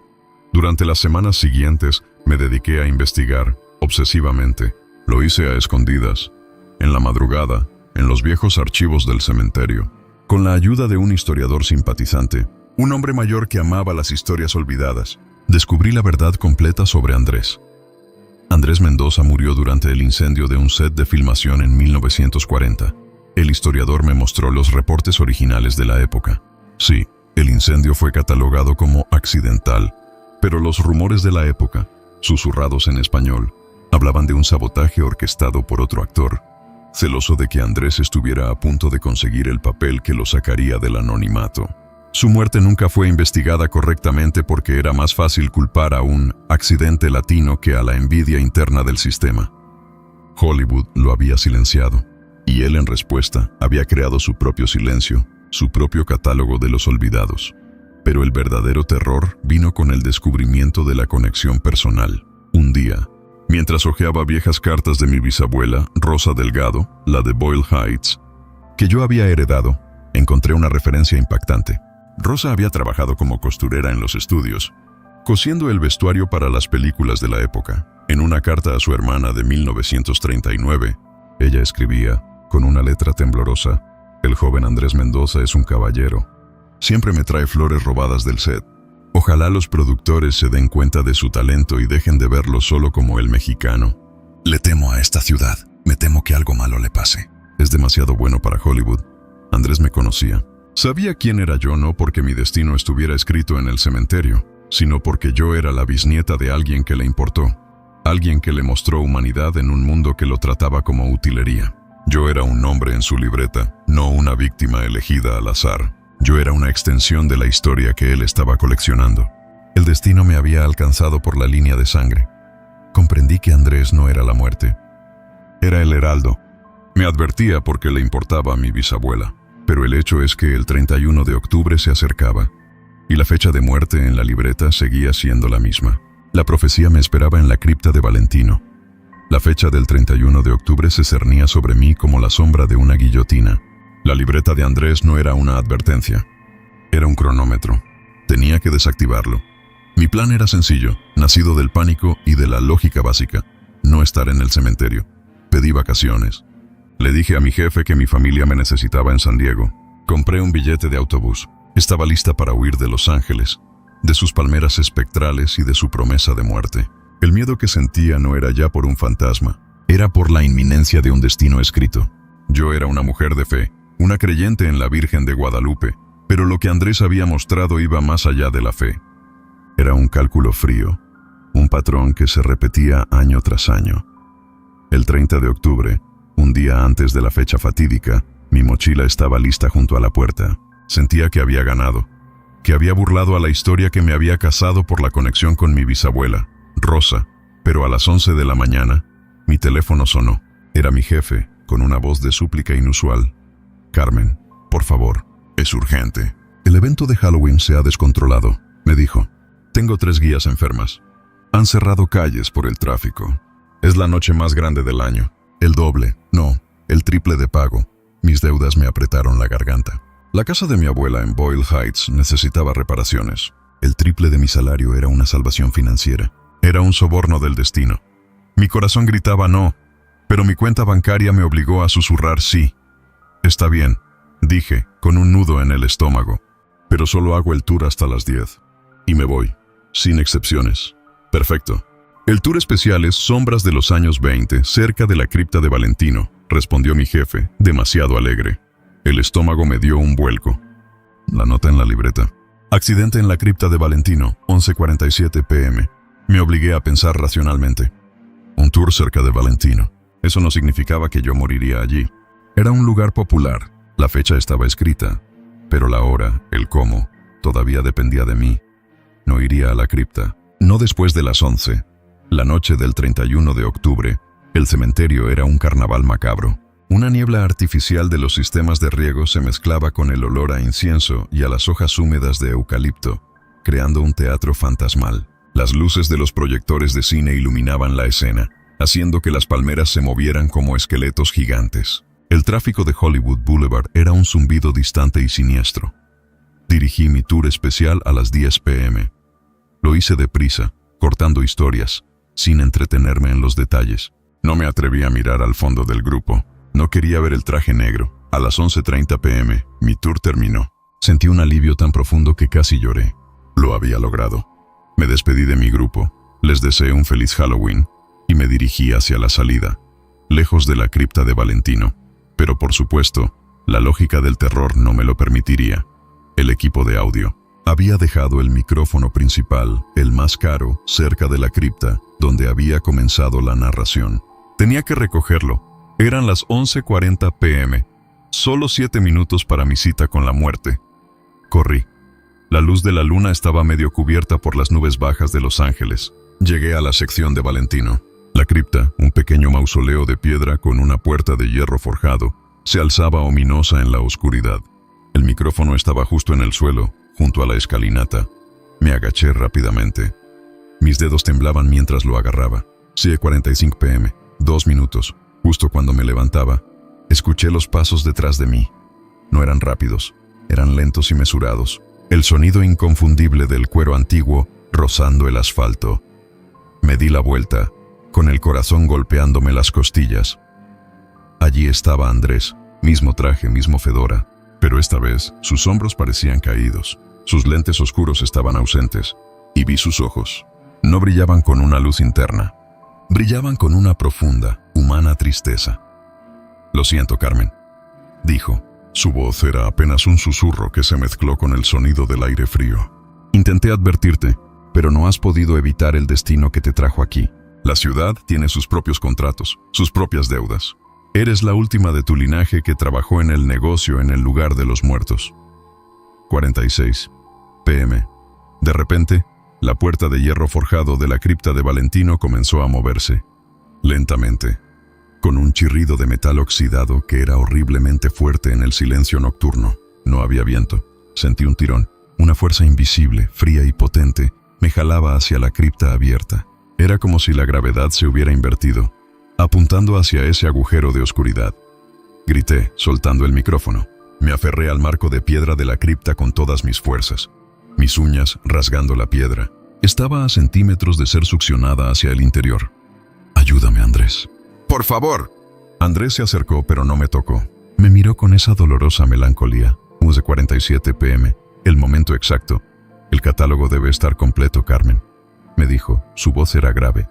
Durante las semanas siguientes me dediqué a investigar, obsesivamente. Lo hice a escondidas, en la madrugada, en los viejos archivos del cementerio. Con la ayuda de un historiador simpatizante, un hombre mayor que amaba las historias olvidadas, descubrí la verdad completa sobre Andrés. Andrés Mendoza murió durante el incendio de un set de filmación en 1940. El historiador me mostró los reportes originales de la época. Sí, el incendio fue catalogado como accidental, pero los rumores de la época, susurrados en español, hablaban de un sabotaje orquestado por otro actor, celoso de que Andrés estuviera a punto de conseguir el papel que lo sacaría del anonimato. Su muerte nunca fue investigada correctamente porque era más fácil culpar a un accidente latino que a la envidia interna del sistema. Hollywood lo había silenciado, y él en respuesta había creado su propio silencio, su propio catálogo de los olvidados. Pero el verdadero terror vino con el descubrimiento de la conexión personal. Un día, mientras hojeaba viejas cartas de mi bisabuela, Rosa Delgado, la de Boyle Heights, que yo había heredado, encontré una referencia impactante. Rosa había trabajado como costurera en los estudios, cosiendo el vestuario para las películas de la época. En una carta a su hermana de 1939, ella escribía, con una letra temblorosa, el joven Andrés Mendoza es un caballero. Siempre me trae flores robadas del set. Ojalá los productores se den cuenta de su talento y dejen de verlo solo como el mexicano. Le temo a esta ciudad. Me temo que algo malo le pase. Es demasiado bueno para Hollywood. Andrés me conocía. Sabía quién era yo no porque mi destino estuviera escrito en el cementerio, sino porque yo era la bisnieta de alguien que le importó. Alguien que le mostró humanidad en un mundo que lo trataba como utilería. Yo era un nombre en su libreta, no una víctima elegida al azar. Yo era una extensión de la historia que él estaba coleccionando. El destino me había alcanzado por la línea de sangre. Comprendí que Andrés no era la muerte. Era el heraldo. Me advertía porque le importaba a mi bisabuela. Pero el hecho es que el 31 de octubre se acercaba, y la fecha de muerte en la libreta seguía siendo la misma. La profecía me esperaba en la cripta de Valentino. La fecha del 31 de octubre se cernía sobre mí como la sombra de una guillotina. La libreta de Andrés no era una advertencia. Era un cronómetro. Tenía que desactivarlo. Mi plan era sencillo, nacido del pánico y de la lógica básica. No estar en el cementerio. Pedí vacaciones. Le dije a mi jefe que mi familia me necesitaba en San Diego. Compré un billete de autobús. Estaba lista para huir de Los Ángeles, de sus palmeras espectrales y de su promesa de muerte. El miedo que sentía no era ya por un fantasma, era por la inminencia de un destino escrito. Yo era una mujer de fe, una creyente en la Virgen de Guadalupe, pero lo que Andrés había mostrado iba más allá de la fe. Era un cálculo frío, un patrón que se repetía año tras año. El 30 de octubre, un día antes de la fecha fatídica, mi mochila estaba lista junto a la puerta. Sentía que había ganado, que había burlado a la historia que me había casado por la conexión con mi bisabuela, Rosa. Pero a las 11 de la mañana, mi teléfono sonó. Era mi jefe, con una voz de súplica inusual. Carmen, por favor, es urgente. El evento de Halloween se ha descontrolado, me dijo. Tengo 3 guías enfermas. Han cerrado calles por el tráfico. Es la noche más grande del año. El doble, no, el triple de pago. Mis deudas me apretaron la garganta. La casa de mi abuela en Boyle Heights necesitaba reparaciones. El triple de mi salario era una salvación financiera. Era un soborno del destino. Mi corazón gritaba no, pero mi cuenta bancaria me obligó a susurrar sí. Está bien, dije, con un nudo en el estómago, pero solo hago el tour hasta las 10. Y me voy, sin excepciones. Perfecto. El tour especial es Sombras de los años 20, cerca de la cripta de Valentino, respondió mi jefe, demasiado alegre. El estómago me dio un vuelco. La nota en la libreta. Accidente en la cripta de Valentino, 11:47 p.m. Me obligué a pensar racionalmente. Un tour cerca de Valentino. Eso no significaba que yo moriría allí. Era un lugar popular. La fecha estaba escrita. Pero la hora, el cómo, todavía dependía de mí. No iría a la cripta. No después de las 11. La noche del 31 de octubre, el cementerio era un carnaval macabro. Una niebla artificial de los sistemas de riego se mezclaba con el olor a incienso y a las hojas húmedas de eucalipto, creando un teatro fantasmal. Las luces de los proyectores de cine iluminaban la escena, haciendo que las palmeras se movieran como esqueletos gigantes. El tráfico de Hollywood Boulevard era un zumbido distante y siniestro. Dirigí mi tour especial a las 10 p.m. Lo hice deprisa, cortando historias, sin entretenerme en los detalles. No me atreví a mirar al fondo del grupo. No quería ver el traje negro. A las 11:30 p.m., mi tour terminó. Sentí un alivio tan profundo que casi lloré. Lo había logrado. Me despedí de mi grupo, les deseé un feliz Halloween y me dirigí hacia la salida, lejos de la cripta de Valentino. Pero por supuesto, la lógica del terror no me lo permitiría. El equipo de audio había dejado el micrófono principal, el más caro, cerca de la cripta, donde había comenzado la narración. Tenía que recogerlo. Eran las 11:40 p.m. Solo 7 minutos para mi cita con la muerte. Corrí. La luz de la luna estaba medio cubierta por las nubes bajas de Los Ángeles. Llegué a la sección de Valentino. La cripta, un pequeño mausoleo de piedra con una puerta de hierro forjado, se alzaba ominosa en la oscuridad. El micrófono estaba justo en el suelo, junto a la escalinata. Me agaché rápidamente. Mis dedos temblaban mientras lo agarraba. 7:45 p.m. 2 minutos. Justo cuando me levantaba, escuché los pasos detrás de mí. No eran rápidos, eran lentos y mesurados. El sonido inconfundible del cuero antiguo rozando el asfalto. Me di la vuelta, con el corazón golpeándome las costillas. Allí estaba Andrés, mismo traje, mismo fedora, pero esta vez sus hombros parecían caídos. Sus lentes oscuros estaban ausentes, y vi sus ojos. No brillaban con una luz interna. Brillaban con una profunda, humana tristeza. «Lo siento, Carmen», dijo. Su voz era apenas un susurro que se mezcló con el sonido del aire frío. «Intenté advertirte, pero no has podido evitar el destino que te trajo aquí. La ciudad tiene sus propios contratos, sus propias deudas. Eres la última de tu linaje que trabajó en el negocio en el lugar de los muertos». 46 p.m. De repente, la puerta de hierro forjado de la cripta de Valentino comenzó a moverse. Lentamente, con un chirrido de metal oxidado que era horriblemente fuerte en el silencio nocturno. No había viento. Sentí un tirón. Una fuerza invisible, fría y potente, me jalaba hacia la cripta abierta. Era como si la gravedad se hubiera invertido, apuntando hacia ese agujero de oscuridad. Grité, soltando el micrófono. Me aferré al marco de piedra de la cripta con todas mis fuerzas. Mis uñas rasgando la piedra. Estaba a centímetros de ser succionada hacia el interior. «Ayúdame, Andrés». «Por favor». Andrés se acercó, pero no me tocó. Me miró con esa dolorosa melancolía. 47 p.m. El momento exacto. «El catálogo debe estar completo, Carmen», me dijo. Su voz era grave.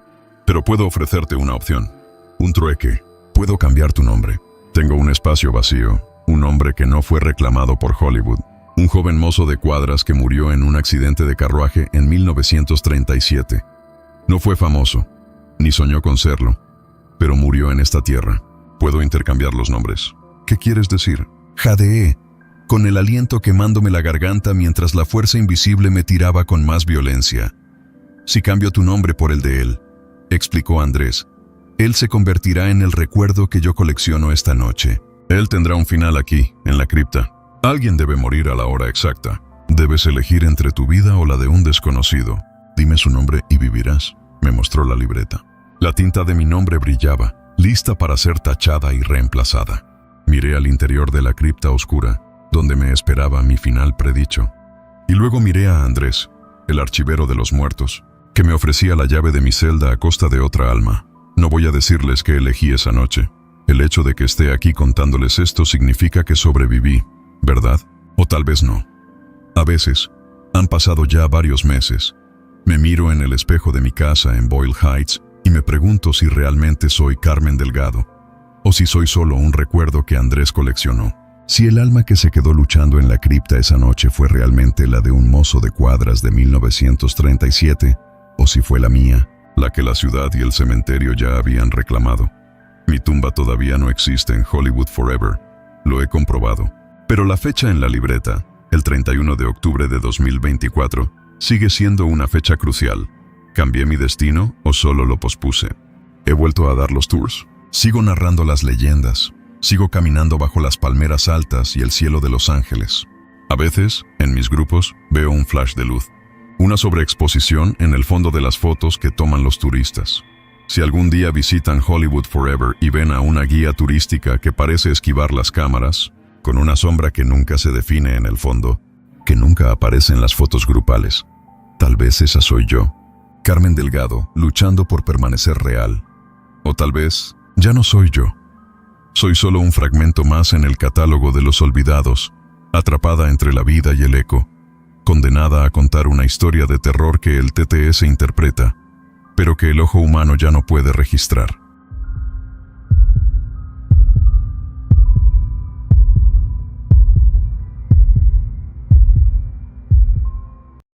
«Pero puedo ofrecerte una opción. Un trueque. Puedo cambiar tu nombre. Tengo un espacio vacío. Un hombre que no fue reclamado por Hollywood. Un joven mozo de cuadras que murió en un accidente de carruaje en 1937. No fue famoso, ni soñó con serlo, pero murió en esta tierra. Puedo intercambiar los nombres». «¿Qué quieres decir?». Jadeé, con el aliento quemándome la garganta mientras la fuerza invisible me tiraba con más violencia. «Si cambio tu nombre por el de él», explicó Andrés, «él se convertirá en el recuerdo que yo colecciono esta noche. Él tendrá un final aquí, en la cripta. Alguien debe morir a la hora exacta. Debes elegir entre tu vida o la de un desconocido. Dime su nombre y vivirás». Me mostró la libreta. La tinta de mi nombre brillaba, lista para ser tachada y reemplazada. Miré al interior de la cripta oscura, donde me esperaba mi final predicho. Y luego miré a Andrés, el archivero de los muertos, que me ofrecía la llave de mi celda a costa de otra alma. No voy a decirles que elegí esa noche. El hecho de que esté aquí contándoles esto significa que sobreviví, ¿verdad? O tal vez no. A veces, han pasado ya varios meses. Me miro en el espejo de mi casa en Boyle Heights y me pregunto si realmente soy Carmen Delgado, o si soy solo un recuerdo que Andrés coleccionó. Si el alma que se quedó luchando en la cripta esa noche fue realmente la de un mozo de cuadras de 1937, o si fue la mía, la que la ciudad y el cementerio ya habían reclamado. Mi tumba todavía no existe en Hollywood Forever, lo he comprobado. Pero la fecha en la libreta, el 31 de octubre de 2024, sigue siendo una fecha crucial. ¿Cambié mi destino o solo lo pospuse? He vuelto a dar los tours. Sigo narrando las leyendas. Sigo caminando bajo las palmeras altas y el cielo de Los Ángeles. A veces, en mis grupos, veo un flash de luz. Una sobreexposición en el fondo de las fotos que toman los turistas. Si algún día visitan Hollywood Forever y ven a una guía turística que parece esquivar las cámaras, con una sombra que nunca se define en el fondo, que nunca aparece en las fotos grupales, tal vez esa soy yo, Carmen Delgado, luchando por permanecer real. O tal vez, ya no soy yo. Soy solo un fragmento más en el catálogo de los olvidados, atrapada entre la vida y el eco, condenada a contar una historia de terror que el TTS interpreta, pero que el ojo humano ya no puede registrar.